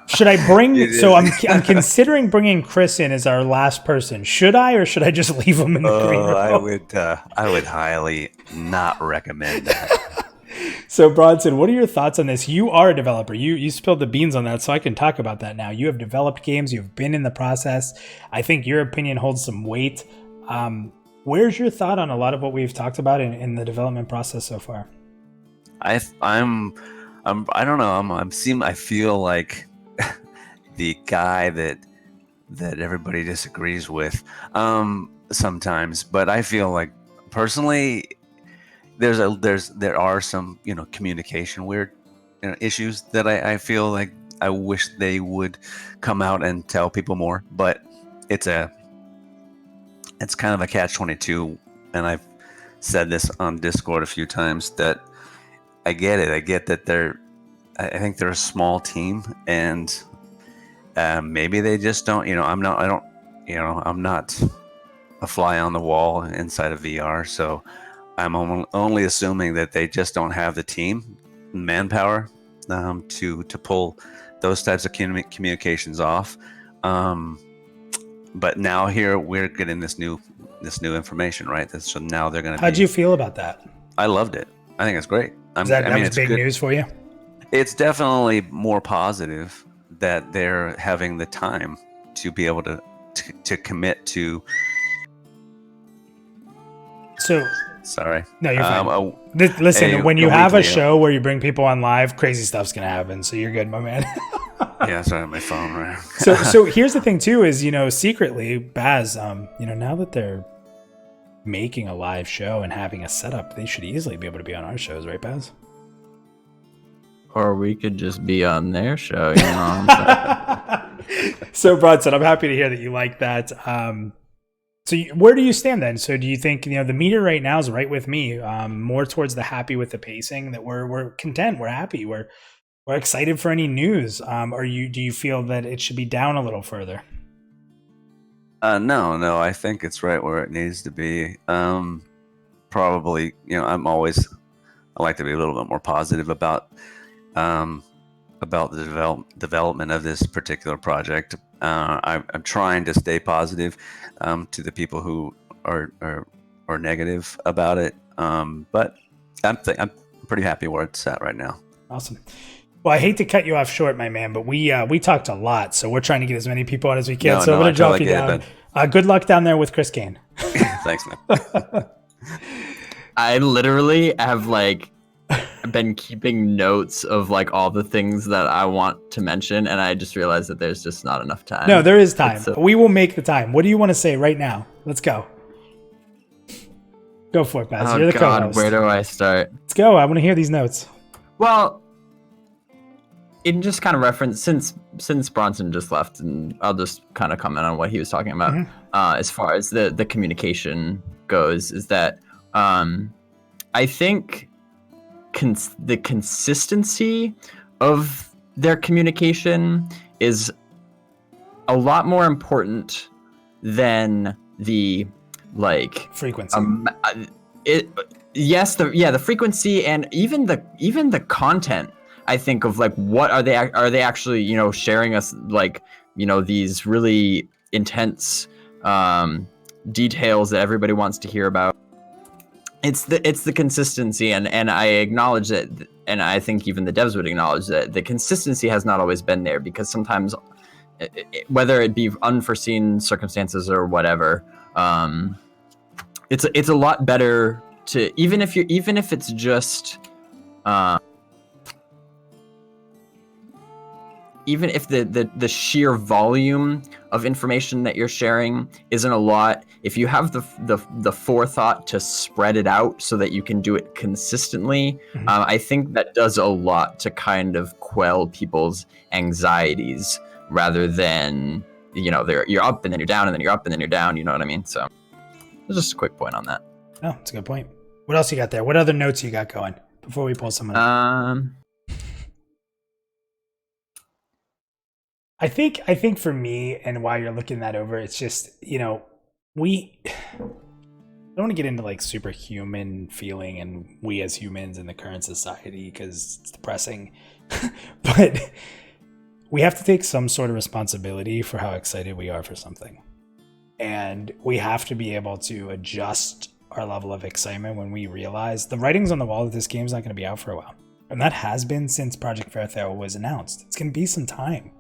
Should I bring? So I'm considering bringing Chris in as our last person. Should I, or should I just leave him in the green room? I would highly not recommend that. So Bronson, what are your thoughts on this? You are a developer. You spilled the beans on that, so I can talk about that now. You have developed games. You've been in the process. I think your opinion holds some weight. Where's your thought on a lot of what we've talked about in the development process so far? I don't know. I feel like the guy that everybody disagrees with sometimes, but I feel like personally there are some communication issues that I feel like I wish they would come out and tell people more, but it's kind of a catch-22, and I've said this on Discord a few times that I get it. I get that I think they're a small team, and maybe they just don't. I'm not a fly on the wall inside of VR, so I'm only assuming that they just don't have the team, manpower, to pull those types of communications off. But now here we're getting this new information, right? So now they're going to. How'd you feel about that? I loved it. I think it's great. That was big news for you? It's definitely more positive that they're having the time to be able to commit to. So. Sorry. No, you're fine. Listen, when you have a show where you bring people on live, crazy stuff's going to happen. So you're good, my man. Yeah, sorry, my phone. Right. So here's the thing too, is, secretly, Baz, now that they're making a live show and having a setup, they should easily be able to be on our shows, right, Baz? Or we could just be on their show, So, Bronson, I'm happy to hear that you like that. So where do you stand then? So do you think, the meter right now is right with me, more towards the happy with the pacing, that we're content, we're happy, we're excited for any news? Or do you feel that it should be down a little further? No, I think it's right where it needs to be. Probably, I like to be a little bit more positive about the development of this particular project. I'm trying to stay positive to the people who are negative about it, but I'm pretty happy where it's at right now. Awesome. Well, I hate to cut you off short, my man, but we talked a lot, so we're trying to get as many people on as we can. I'm going to drop you down. Good luck down there with Chris Kane. Thanks, man. I literally have been keeping notes of all the things that I want to mention, and I just realized that there's just not enough time. No, there is time. We will make the time. What do you want to say right now? Let's go. Go for it, Baz. You're the co-host. Where do I start? Let's go. I want to hear these notes. Well, in just kind of reference, since Bronson just left, and I'll just kind of comment on what he was talking about, as far as the communication goes, is that I think the consistency of their communication is a lot more important than the frequency. The frequency, and even the content. I think of what are they actually sharing us these really intense details that everybody wants to hear about. It's the consistency, and I acknowledge that, and I think even the devs would acknowledge that the consistency has not always been there, because sometimes, whether it be unforeseen circumstances or whatever, it's a lot better to, even if it's just even if the sheer volume of information that you're sharing isn't a lot, if you have the forethought to spread it out so that you can do it consistently, I think that does a lot to kind of quell people's anxieties, rather than, you're up and then you're down and then you're up and then you're down, you know what I mean? So it's just a quick point on that. Oh, that's a good point. What else you got there? What other notes you got going before we pull someone up? I think for me, and while you're looking that over, it's just, we don't want to get into superhuman feeling and we as humans in the current society, because it's depressing, but we have to take some sort of responsibility for how excited we are for something. And we have to be able to adjust our level of excitement when we realize the writing's on the wall that this game's not going to be out for a while. And that has been since Project Fairthale was announced. It's going to be some time.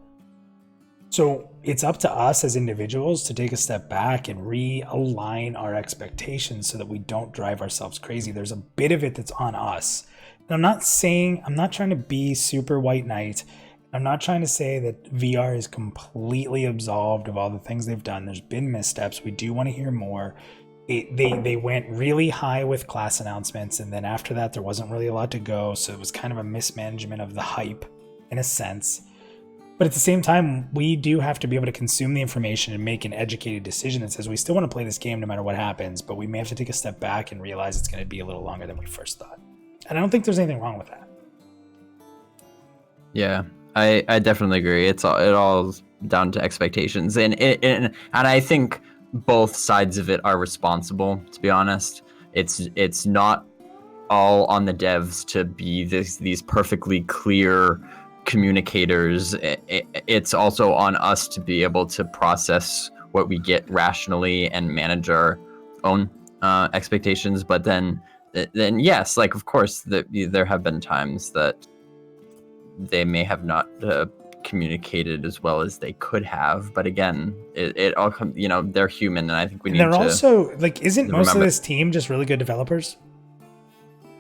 So it's up to us as individuals to take a step back and realign our expectations so that we don't drive ourselves crazy. There's a bit of it that's on us. And I'm not trying to be super white knight. I'm not trying to say that VR is completely absolved of all the things they've done. There's been missteps. We do want to hear more. They went really high with class announcements, and then after that, there wasn't really a lot to go. So it was kind of a mismanagement of the hype in a sense. But at the same time, we do have to be able to consume the information and make an educated decision that says we still want to play this game no matter what happens, but we may have to take a step back and realize it's going to be a little longer than we first thought. And I don't think there's anything wrong with that. Yeah, I definitely agree. It all down to expectations, and I think both sides of it are responsible. To be honest, it's not all on the devs to be these perfectly clear communicators. It's also on us to be able to process what we get rationally and manage our own expectations. But then yes, like of course there have been times that they may have not communicated as well as they could have. But again, it all comes, they're human, and I think we need to. They're also like, isn't most of remember this team just really good developers?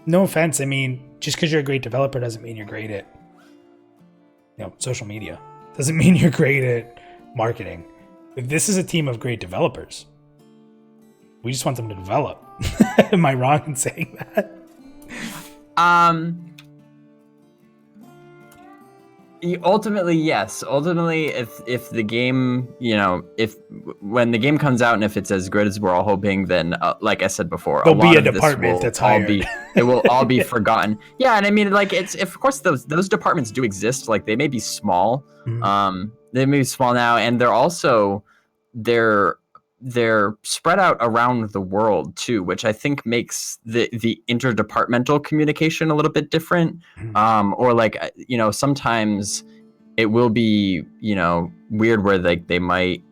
No offense. I mean, just because you're a great developer doesn't mean you're great at social media. Doesn't mean you're great at marketing. Like, this is a team of great developers. We just want them to develop. Am I wrong in saying that? Ultimately, yes. Ultimately, if the game, when the game comes out and if it's as good as we're all hoping, then like I said before, there'll be a department that's hired. It will all be forgotten. Yeah, and I mean, like of course those departments do exist. Like they may be small. Mm-hmm. They may be small now, and they're spread out around the world too, which I think makes the interdepartmental communication a little bit different. Or like, sometimes it will be, weird where they might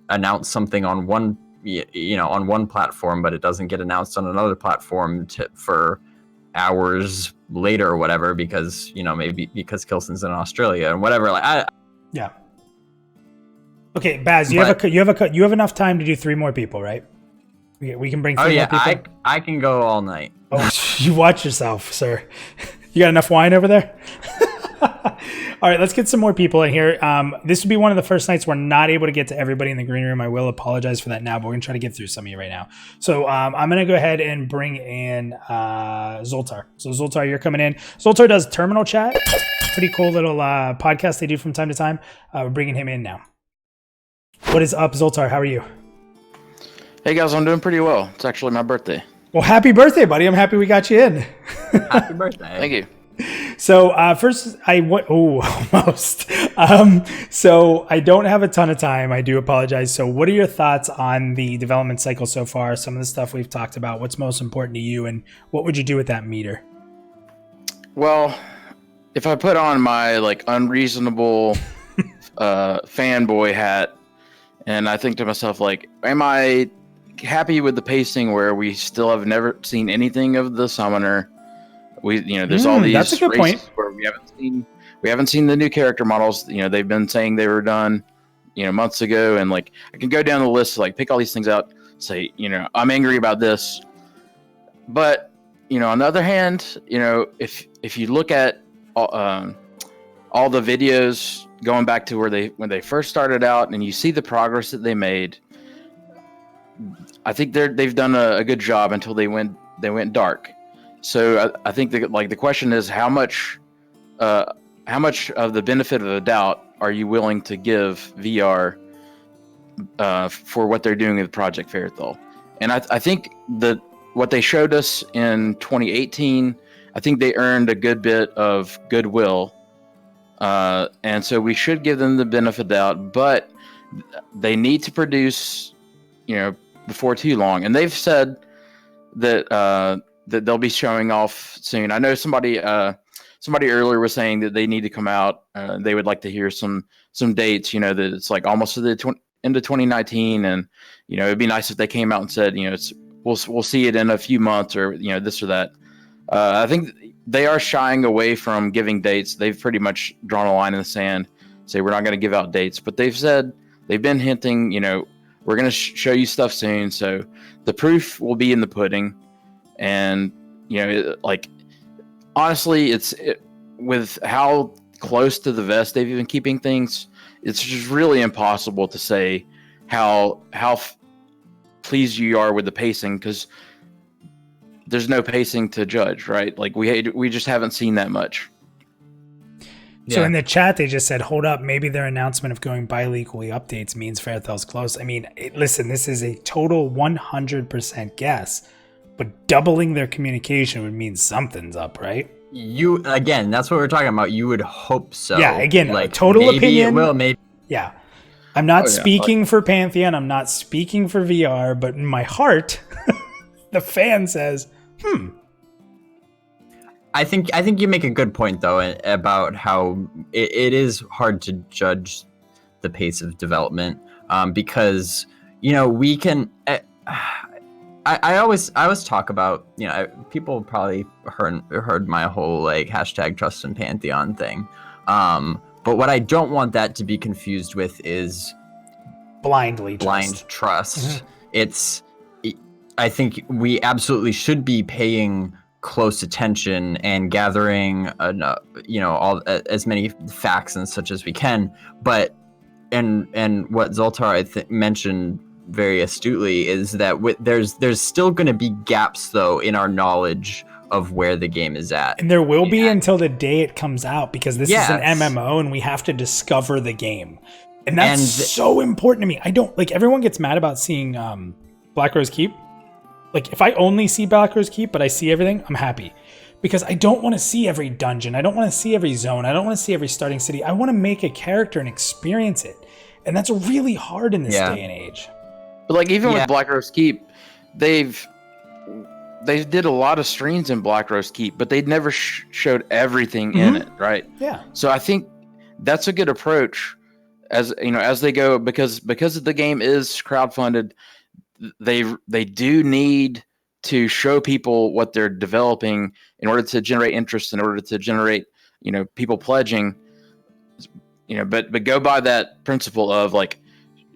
announce something on one, on one platform, but it doesn't get announced on another platform for hours later or whatever, because, maybe because Kilson's in Australia and whatever. Like, yeah. Okay, Baz, you have enough time to do 3 more people, right? We can bring 3 more people. I can go all night. Oh, you watch yourself, sir. You got enough wine over there? All right, let's get some more people in here. This would be one of the first nights we're not able to get to everybody in the green room. I will apologize for that now, but we're going to try to get through some of you right now. So I'm going to go ahead and bring in Zoltar. So Zoltar, you're coming in. Zoltar does Terminal Chat. Pretty cool little podcast they do from time to time. We're bringing him in now. What is up, Zoltar? How are you? Hey guys, I'm doing pretty well. It's actually my birthday. Well, happy birthday, buddy. I'm happy we got you in. Happy birthday. Thank you. So first, almost. So I don't have a ton of time. I do apologize. So what are your thoughts on the development cycle so far? Some of the stuff we've talked about. What's most important to you, and what would you do with that meter? Well, if I put on my unreasonable fanboy hat, and I think to myself, am I happy with the pacing where we still have never seen anything of the summoner? There's all these that's a good point. where we haven't seen the new character models. They've been saying they were done, months ago, and I can go down the list, pick all these things out, say, I'm angry about this. But, on the other hand, if you look at all the videos going back to when they first started out, and you see the progress that they made, I think they've done a good job until they went dark. So I think the question is how much of the benefit of the doubt are you willing to give VR for what they're doing with Project Fairthal? And I think that what they showed us in 2018, I think they earned a good bit of goodwill. And so we should give them the benefit of the doubt, but they need to produce, before too long. And they've said that that they'll be showing off soon. I know somebody earlier was saying that they need to come out. They would like to hear some dates. That it's almost to the end of 2019, and it'd be nice if they came out and said, we'll see it in a few months, or this or that. I think they are shying away from giving dates. They've pretty much drawn a line in the sand, say we're not going to give out dates. But they've been hinting, we're going to show you stuff soon. So the proof will be in the pudding. And, honestly, with how close to the vest they've been keeping things, it's just really impossible to say how pleased you are with the pacing, because there's no pacing to judge, right? We just haven't seen that much. So Yeah. in the chat, they just said, hold up, maybe their announcement of going bi-weekly updates means Fairthel's close. I mean, listen, this is a total 100% guess, but doubling their communication would mean something's up, right? You again, that's what we're talking about. You would hope so. Yeah, again, like total maybe opinion. It will, maybe. Yeah. I'm not Oh, yeah. speaking for Pantheon. I'm not speaking for VR, but in my heart, the fan says, I think you make a good point though about how it is hard to judge the pace of development because we can. I always talk about people probably heard my whole like hashtag trust in Pantheon thing, but what I don't want that to be confused with is blind trust. I think we absolutely should be paying close attention and gathering all as many facts and such as we can, but and what Zoltar mentioned very astutly is that there's still going to be gaps though in our knowledge of where the game is at, And there will be until the day it comes out, because this is an Yes. MMO and we have to discover the game. And that's so important to me. I don't like, everyone gets mad about seeing Black Rose Keep. Like, if I only see Black Rose Keep, but I see everything, I'm happy. Because I don't want to see every dungeon. I don't want to see every zone. I don't want to see every starting city. I want to make a character and experience it. And that's really hard in this day and age. But like even with Black Rose Keep, they did a lot of streams in Black Rose Keep, but they never showed everything in it, right? Yeah. So I think that's a good approach as they go, because the game is crowdfunded. They do need to show people what they're developing in order to generate interest, in order to generate people pledging. But go by that principle of like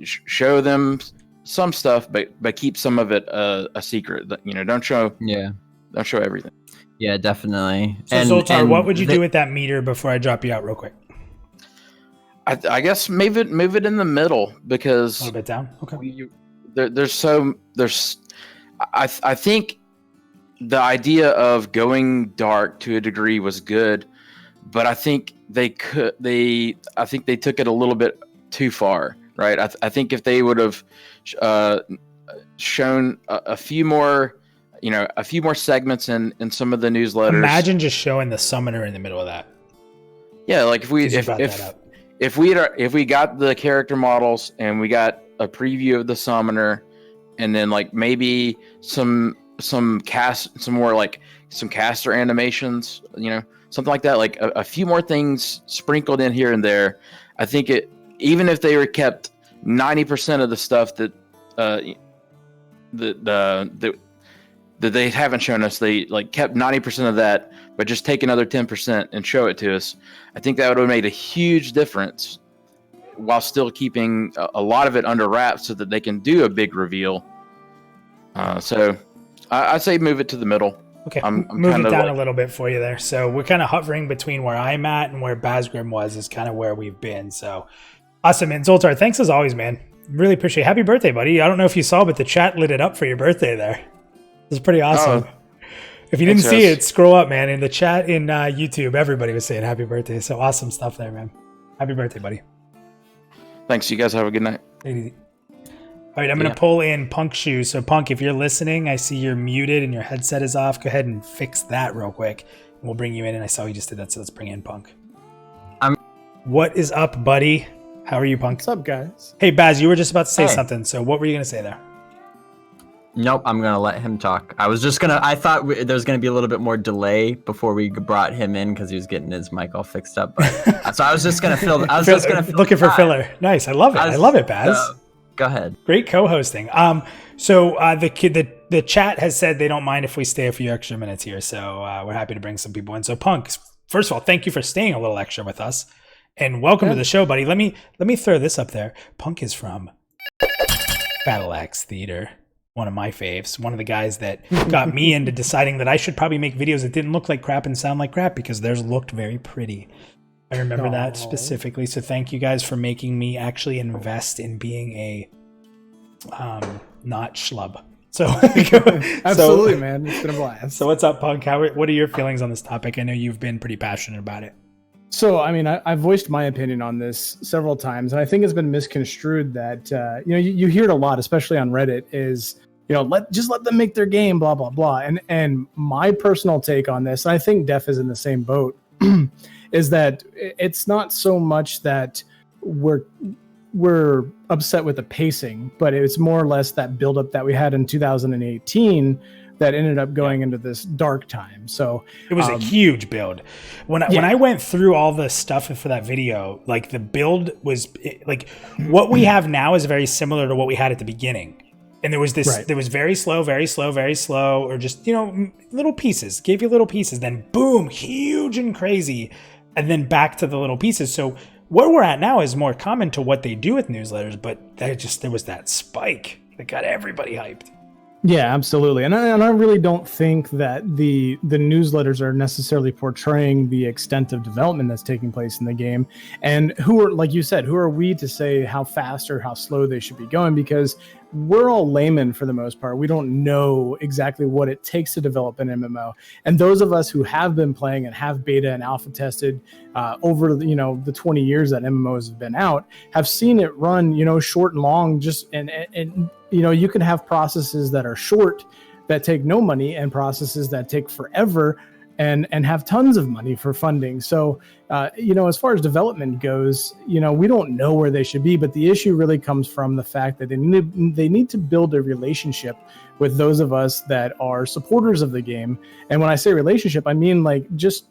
show them some stuff, but keep some of it a secret. Don't show everything. Yeah, definitely. So Zoltar, what would you do with that meter before I drop you out real quick? I guess move it in the middle, because A little bit down. Okay. I think the idea of going dark to a degree was good, but I think they took it a little bit too far, right? I think if they would have shown a few more segments in some of the newsletters. Imagine just showing the summoner in the middle of that. Yeah, like if we got the character models and we got a preview of the summoner, and then like maybe some caster animations, something like that, like a few more things sprinkled in here and there. I think even if they were kept 90% of the stuff that they haven't shown us, they like kept 90% of that, but just take another 10% and show it to us. I think that would have made a huge difference, while still keeping a lot of it under wraps so that they can do a big reveal. So I say move it to the middle. Okay, I'm move kind it of down like- a little bit for you there. So we're kind of hovering between where I'm at and where Basgrim was is kind of where we've been. So awesome, man. Zoltar, thanks as always, man. Really appreciate it. Happy birthday, buddy. I don't know if you saw, but the chat lit it up for your birthday there. It was pretty awesome. Oh, if you didn't thanks, see Russ. it, scroll up, man. In the chat in YouTube, everybody was saying happy birthday. So awesome stuff there, man. Happy birthday, buddy. Thanks. You guys have a good night. Take it easy. All right, I'm going to pull in PlusYou. So, Punk, if you're listening, I see you're muted and your headset is off. Go ahead and fix that real quick. And we'll bring you in. And I saw you just did that, so let's bring in Punk. What is up, buddy? How are you, Punk? What's up, guys? Hey, Baz, you were just about to say Hey. something. So, what were you going to say there? Nope, I'm gonna let him talk. I thought there was gonna be a little bit more delay before we brought him in because he was getting his mic all fixed up. But, so I was just gonna fill. Looking for filler. Nice. I love it. I love it, Baz. Go ahead. Great co-hosting. So the chat has said they don't mind if we stay a few extra minutes here. So we're happy to bring some people in. So Punk, first of all, thank you for staying a little extra with us, and welcome to the show, buddy. Let me throw this up there. Punk is from Battle Axe Theater. One of my faves, one of the guys that got me into deciding that I should probably make videos that didn't look like crap and sound like crap, because theirs looked very pretty. I remember that specifically. So thank you guys for making me actually invest in being a not schlub. So Absolutely, man. It's been a blast. So what's up, Punk? What are your feelings on this topic? I know you've been pretty passionate about it. So, I mean, I've voiced my opinion on this several times, and I think it's been misconstrued that, you hear it a lot, especially on Reddit, is, let them make their game, blah, blah, blah. And my personal take on this, and I think Def is in the same boat, is that it's not so much that we're upset with the pacing, but it's more or less that buildup that we had in 2018 that ended up going into this dark time. So it was a huge build. When I went through all the stuff for that video, like the build was like what we have now is very similar to what we had at the beginning. And there was this, there was very slow, or just, little pieces, gave you little pieces, then boom, huge and crazy. And then back to the little pieces. So where we're at now is more common to what they do with newsletters, but there was that spike that got everybody hyped. Yeah, absolutely. And I really don't think that the newsletters are necessarily portraying the extent of development that's taking place in the game. And like you said, who are we to say how fast or how slow they should be going? Because we're all laymen for the most part. We don't know exactly what it takes to develop an MMO. And those of us who have been playing and have beta and alpha tested over the 20 years that MMOs have been out, have seen it run, short and long, and you can have processes that are short that take no money and processes that take forever and have tons of money for funding. So, as far as development goes, we don't know where they should be, but the issue really comes from the fact that they need to build a relationship with those of us that are supporters of the game. And when I say relationship, I mean like just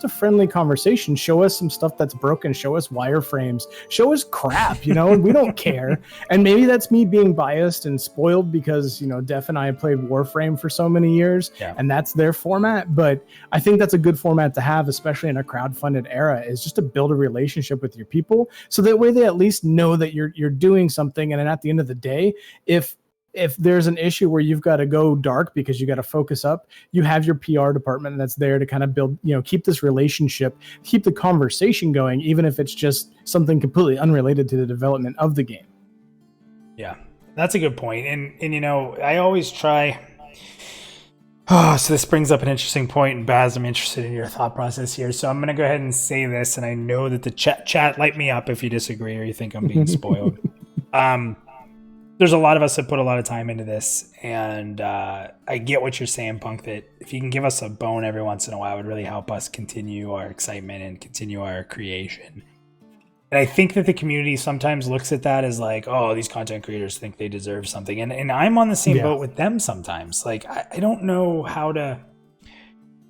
a friendly conversation. Show us some stuff that's broken. Show us wireframes. Show us crap, we don't care. And maybe that's me being biased and spoiled because, Def and I have played Warframe for so many years and that's their format. But I think that's a good format to have, especially in a crowdfunded era, is just to build a relationship with your people. So that way they at least know that you're doing something. And then at the end of the day, if there's an issue where you've got to go dark because you got to focus up, you have your PR department that's there to kind of build, keep this relationship, keep the conversation going, even if it's just something completely unrelated to the development of the game. Yeah, that's a good point. And I always try. Oh, so this brings up an interesting point. And Baz, I'm interested in your thought process here. So I'm going to go ahead and say this. And I know that the chat light me up if you disagree or you think I'm being spoiled. There's a lot of us that put a lot of time into this, and I get what you're saying, Punk, that if you can give us a bone every once in a while, it would really help us continue our excitement and continue our creation. And I think that the community sometimes looks at that as like, oh, these content creators think they deserve something. And I'm on the same boat with them sometimes. Like, I don't know how to...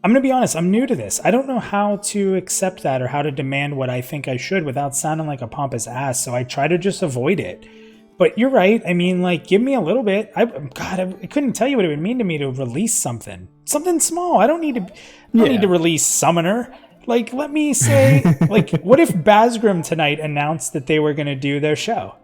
I'm going to be honest, I'm new to this. I don't know how to accept that or how to demand what I think I should without sounding like a pompous ass, so I try to just avoid it. But you're right. I mean, like, give me a little bit. I couldn't tell you what it would mean to me to release something small. I don't need to release Summoner. Like, let me say, like, what if Bazgrim tonight announced that they were going to do their show?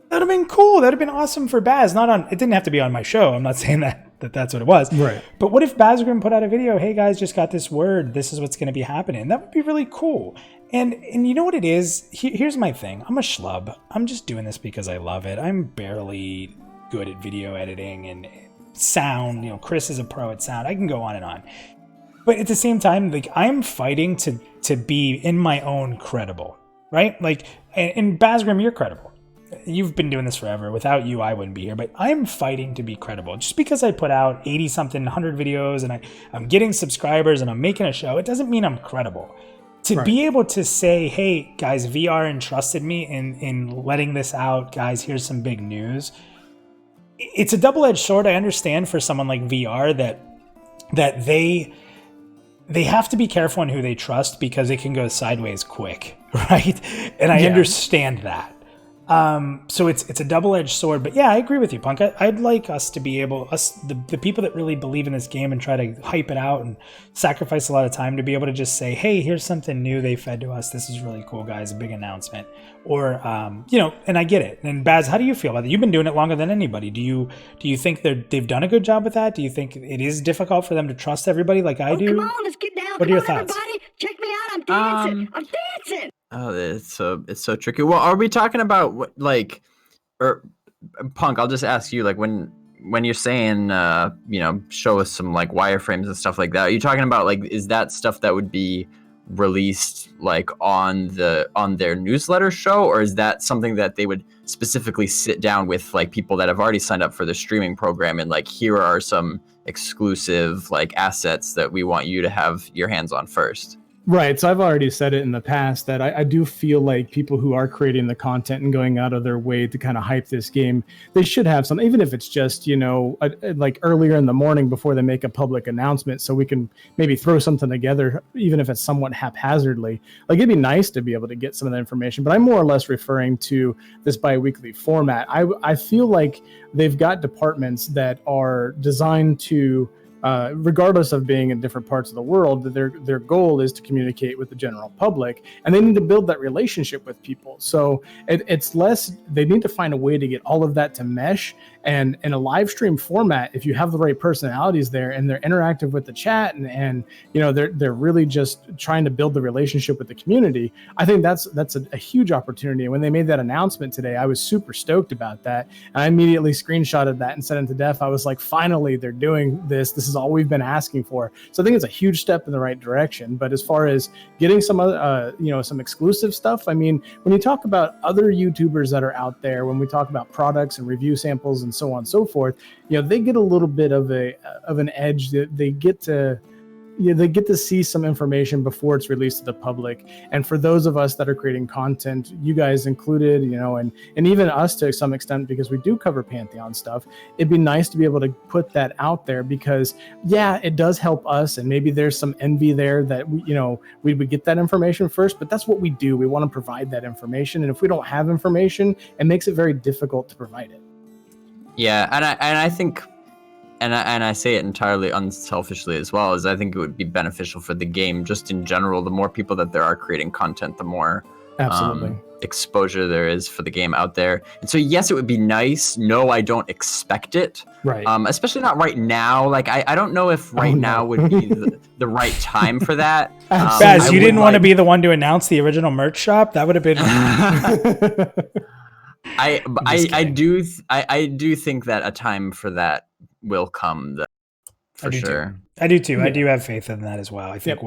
That'd have been cool. That'd have been awesome for Baz. It didn't have to be on my show. I'm not saying that's what it was. Right. But what if Bazgrim put out a video? Hey guys, just got this word. This is what's going to be happening. That would be really cool. And you know what it is? Here's my thing. I'm a schlub. I'm just doing this because I love it. I'm barely good at video editing and sound. Chris is a pro at sound. I can go on and on. But at the same time, like, I'm fighting to be in my own credible, right? Like, and Bazgrim, you're credible. You've been doing this forever. Without you, I wouldn't be here. But I'm fighting to be credible. Just because I put out 80-something, 100 videos and I'm getting subscribers and I'm making a show, it doesn't mean I'm credible. To be able to say, hey, guys, VR entrusted me in letting this out. Guys, here's some big news. It's a double-edged sword. I understand for someone like VR that they have to be careful on who they trust because it can go sideways quick, right? And I understand that. So it's a double-edged sword, but yeah, I agree with you, Punk. I'd like us to be able, the people that really believe in this game and try to hype it out and sacrifice a lot of time to be able to just say, hey, here's something new they fed to us. This is really cool, guys. A big announcement. Or, and I get it. And Baz, how do you feel about that? You've been doing it longer than anybody. Do you think they've done a good job with that? Do you think it is difficult for them to trust everybody like I do? Come on, let's get down. What are your thoughts? Everybody. Check me out. I'm dancing. I'm dancing. Oh, it's so tricky. Well, are we talking about or Punk? I'll just ask you, like, when you're saying, show us some like wireframes and stuff like that. Are you talking about like, is that stuff that would be released like on their newsletter show, or is that something that they would specifically sit down with like people that have already signed up for the streaming program and like, here are some exclusive like assets that we want you to have your hands on first? Right. So I've already said it in the past that I do feel like people who are creating the content and going out of their way to kind of hype this game, they should have some, even if it's just, like earlier in the morning before they make a public announcement, so we can maybe throw something together, even if it's somewhat haphazardly. Like, it'd be nice to be able to get some of that information, but I'm more or less referring to this bi-weekly format. I feel like they've got departments that are designed to, regardless of being in different parts of the world, their goal is to communicate with the general public, and they need to build that relationship with people. So it's less, they need to find a way to get all of that to mesh. And in a live stream format, if you have the right personalities there and they're interactive with the chat and they're really just trying to build the relationship with the community, I think that's a huge opportunity. And when they made that announcement today, I was super stoked about that. And I immediately screenshotted that and sent it to Def. I was like, finally, they're doing this. This is all we've been asking for. So I think it's a huge step in the right direction. But as far as getting some other, some exclusive stuff, I mean, when you talk about other YouTubers that are out there, when we talk about products and review samples and so on and so forth, they get a little bit of an edge. That they get to see some information before it's released to the public. And for those of us that are creating content, you guys included, and even us to some extent, because we do cover Pantheon stuff, it'd be nice to be able to put that out there, because it does help us. And maybe there's some envy there that we would get that information first, but that's what we do. We want to provide that information. And if we don't have information, it makes it very difficult to provide it. Yeah. And I think, and I say it entirely unselfishly as well, is I think it would be beneficial for the game just in general. The more people that there are creating content, the more absolutely exposure there is for the game out there. And so, yes, it would be nice. No, I don't expect it. Right. Especially not right now. Like, I don't know if now would be the right time for that. Baz, you didn't want to be the one to announce the original merch shop? That would have been... I do think that a time for that will come, for sure. I do too. I do have faith in that as well. I think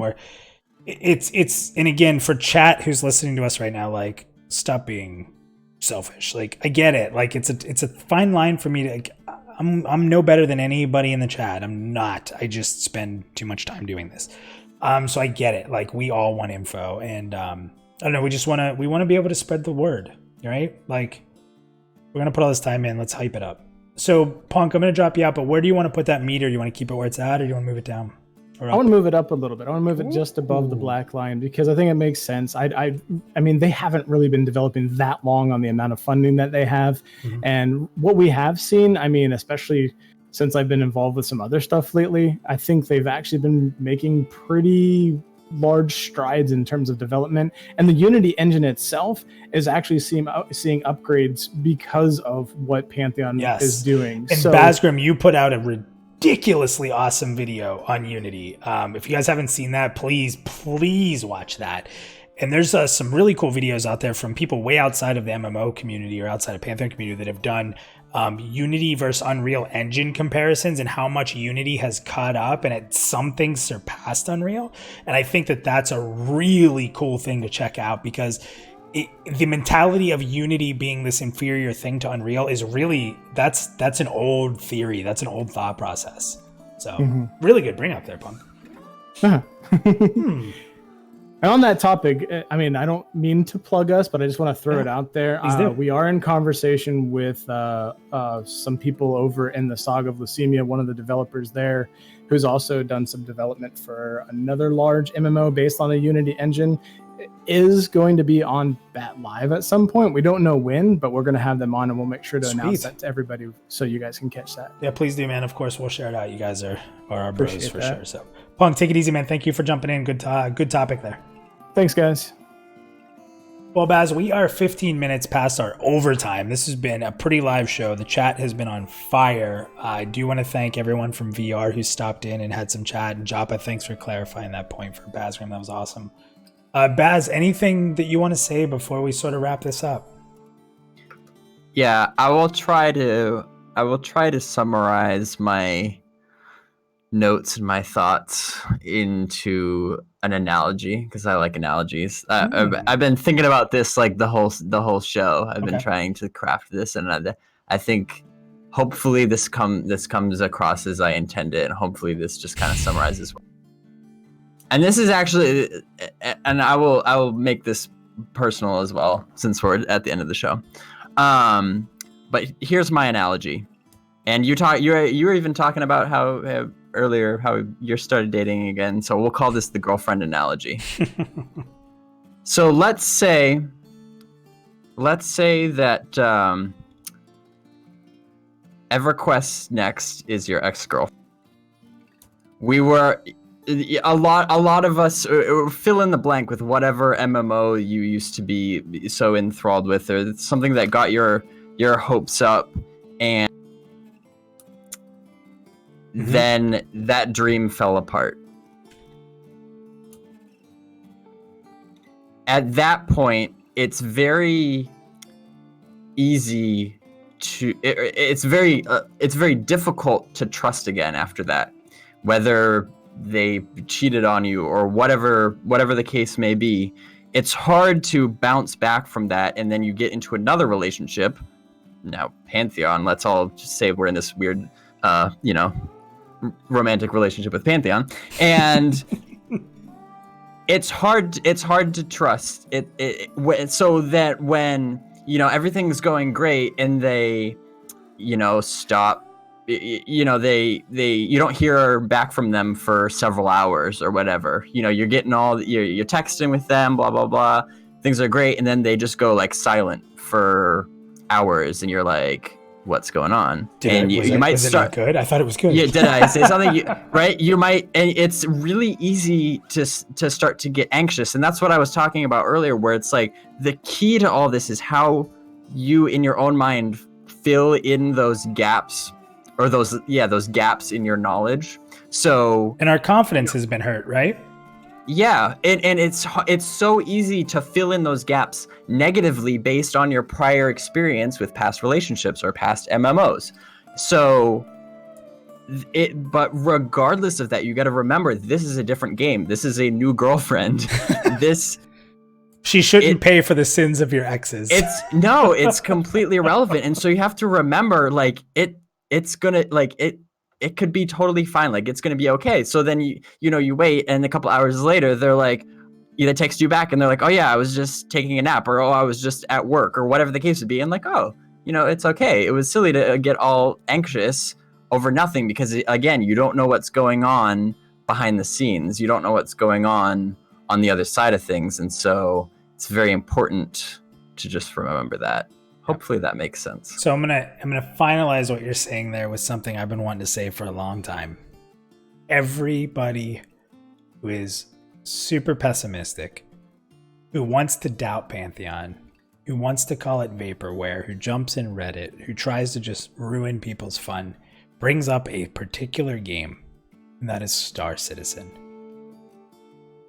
it's and again, for chat who's listening to us right now, like, stop being selfish. Like, I get it. Like, it's a fine line for me to, like, I'm no better than anybody in the chat. I'm not. I just spend too much time doing this. So I get it. Like, we all want info, and I don't know. We want to be able to spread the word, right? Like, we're gonna put all this time in. Let's hype it up. So, Punk, I'm going to drop you out, but where do you want to put that meter? You want to keep it where it's at, or do you want to move it down? I want to move it up a little bit. I want to move it just above the black line, because I think it makes sense. I mean, they haven't really been developing that long on the amount of funding that they have. Mm-hmm. And what we have seen, I mean, especially since I've been involved with some other stuff lately, I think they've actually been making pretty large strides in terms of development, and the Unity engine itself is actually seeing upgrades because of what Pantheon is doing. And so, Basgrim, you put out a ridiculously awesome video on Unity. If you guys haven't seen that, please watch that. And there's some really cool videos out there from people way outside of the MMO community or outside of Pantheon community that have done Unity versus Unreal Engine comparisons and how much Unity has caught up and some things surpassed Unreal. And I think that that's a really cool thing to check out, because the mentality of Unity being this inferior thing to Unreal is really, that's an old theory. That's an old thought process. So really good bring up there, Punk. And on that topic, I mean, I don't mean to plug us, but I just want to throw it out there. We are in conversation with some people over in the Saga of Leucemia, one of the developers there, who's also done some development for another large MMO based on the Unity engine, is going to be on Bat Live at some point. We don't know when, but we're going to have them on, and we'll make sure to announce that to everybody so you guys can catch that. Yeah, please do, man. Of course, we'll share it out. You guys are our bros for sure. So, Punk, take it easy, man. Thank you for jumping in. Good topic there. Thanks, guys. Well, Baz, we are 15 minutes past our overtime. This has been a pretty live show. The chat has been on fire. I do want to thank everyone from VR who stopped in and had some chat. And Joppa, thanks for clarifying that point for Bazgram. That was awesome. Baz, anything that you want to say before we sort of wrap this up? Yeah, I will try to summarize my notes and my thoughts into an analogy because I like analogies. I've been thinking about this like the whole show. I've been trying to craft this, and I think hopefully this comes across as I intended, and hopefully this just kind of summarizes. And this is actually, and I will make this personal as well since we're at the end of the show. But here's my analogy. And you were even talking about how earlier how you started dating again. So we'll call this the girlfriend analogy. So let's say that EverQuest Next is your ex-girlfriend. We were a lot of us fill in the blank with whatever MMO you used to be so enthralled with, or something that got your hopes up, and then that dream fell apart. At that point, it's very easy to it's very difficult to trust again after that, whether they cheated on you or whatever the case may be. It's hard to bounce back from that, and then you get into another relationship. Now, Pantheon, let's all just say we're in this weird romantic relationship with Pantheon, and it's hard to trust it so that when everything's going great and they stop, you don't hear back from them for several hours or whatever, you're getting you're texting with them, blah blah blah, things are great, and then they just go like silent for hours, and you're like, what's going on? You might start. Good. I thought it was good. Yeah, did I say something? Right? You might, and it's really easy to start to get anxious, and that's what I was talking about earlier. Where it's like the key to all this is how you, in your own mind, fill in those gaps, or those gaps in your knowledge. So, and our confidence has been hurt, right? Yeah, and it's so easy to fill in those gaps negatively based on your prior experience with past relationships or past MMOs. So, but regardless of that, you got to remember this is a different game. This is a new girlfriend. She shouldn't pay for the sins of your exes. It's completely irrelevant. And so you have to remember, like it could be totally fine. Like, it's going to be okay. So then you wait, and a couple hours later, they're like, either text you back and they're like, oh yeah, I was just taking a nap, or oh, I was just at work, or whatever the case would be. And like, oh, it's okay. It was silly to get all anxious over nothing, because again, you don't know what's going on behind the scenes. You don't know what's going on the other side of things. And so it's very important to just remember that. Hopefully that makes sense. So I'm gonna finalize what you're saying there with something I've been wanting to say for a long time. Everybody who is super pessimistic, who wants to doubt Pantheon, who wants to call it vaporware, who jumps in Reddit, who tries to just ruin people's fun, brings up a particular game, and that is Star Citizen.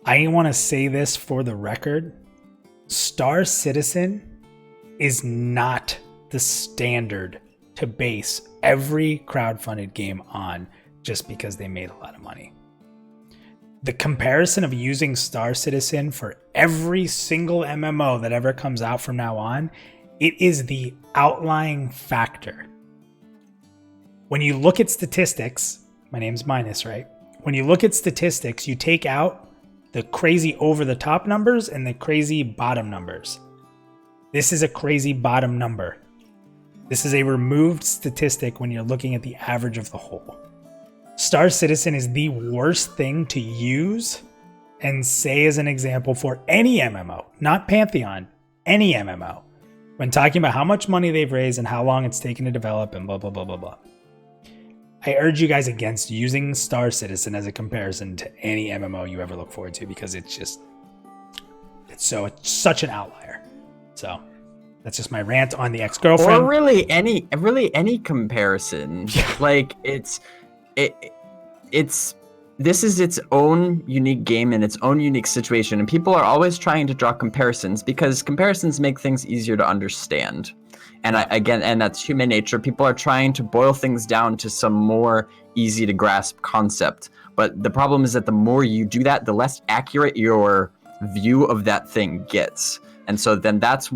I want to say this for the record. Star Citizen is not the standard to base every crowdfunded game on just because they made a lot of money. The comparison of using Star Citizen for every single MMO that ever comes out from now on, it is the outlying factor. When you look at statistics, my name's Minus, right? When you look at statistics, you take out the crazy over the top numbers and the crazy bottom numbers. This is a crazy bottom number. This is a removed statistic when you're looking at the average of the whole. Star Citizen is the worst thing to use and say as an example for any MMO, not Pantheon, any MMO, when talking about how much money they've raised and how long it's taken to develop and blah, blah, blah, blah, blah. I urge you guys against using Star Citizen as a comparison to any MMO you ever look forward to, because it's such an outlier. So that's just my rant on the ex-girlfriend. Or really any comparison. Like this is its own unique game and its own unique situation, and people are always trying to draw comparisons because comparisons make things easier to understand. And and that's human nature. People are trying to boil things down to some more easy to grasp concept. But the problem is that the more you do that, the less accurate your view of that thing gets. And so then that's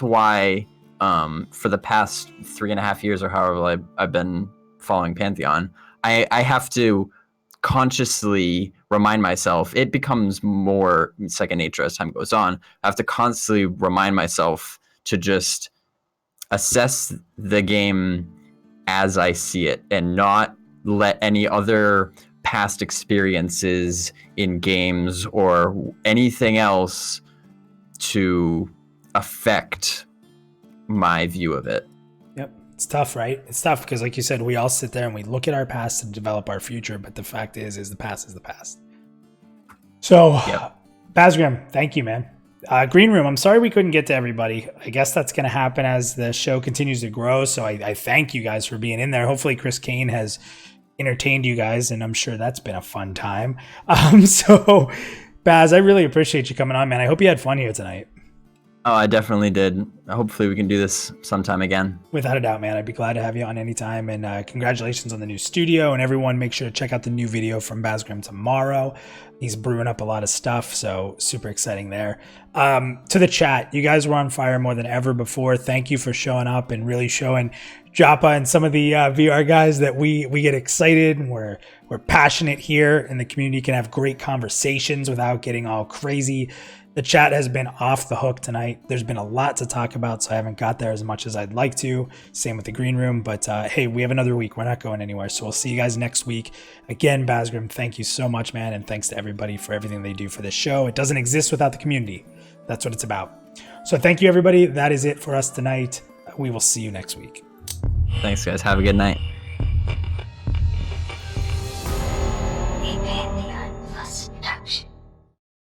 why for the past 3.5 years or however I've been following Pantheon, I have to consciously remind myself. It becomes more second nature as time goes on. I have to constantly remind myself to just assess the game as I see it and not let any other past experiences in games or anything else to affect my view of it. Yep. It's tough, right? It's tough because, like you said, we all sit there and we look at our past to develop our future, but the fact is the past is the past. So, Bazgrim, thank you, man. Green Room, I'm sorry we couldn't get to everybody. I guess that's going to happen as the show continues to grow, so I thank you guys for being in there. Hopefully Chris Kane has entertained you guys, and I'm sure that's been a fun time. So, Baz, I really appreciate you coming on, man. I hope you had fun here tonight. Oh, I definitely did. Hopefully we can do this sometime again. Without a doubt, man. I'd be glad to have you on anytime. And congratulations on the new studio. And everyone, make sure to check out the new video from Bazgrim tomorrow. He's brewing up a lot of stuff, so super exciting there. To the chat, you guys were on fire more than ever before. Thank you for showing up and really showing Joppa and some of the VR guys that we get excited and we're passionate here, and the community can have great conversations without getting all crazy. The chat has been off the hook tonight. There's been a lot to talk about, so I haven't got there as much as I'd like to. Same with the Green Room, but hey, we have another week. We're not going anywhere, so we'll see you guys next week. Again, Bazgrim, thank you so much, man, and thanks to everybody for everything they do for this show. It doesn't exist without the community. That's what it's about. So thank you, everybody. That is it for us tonight. We will see you next week. Thanks, guys. Have a good night. Pantheon.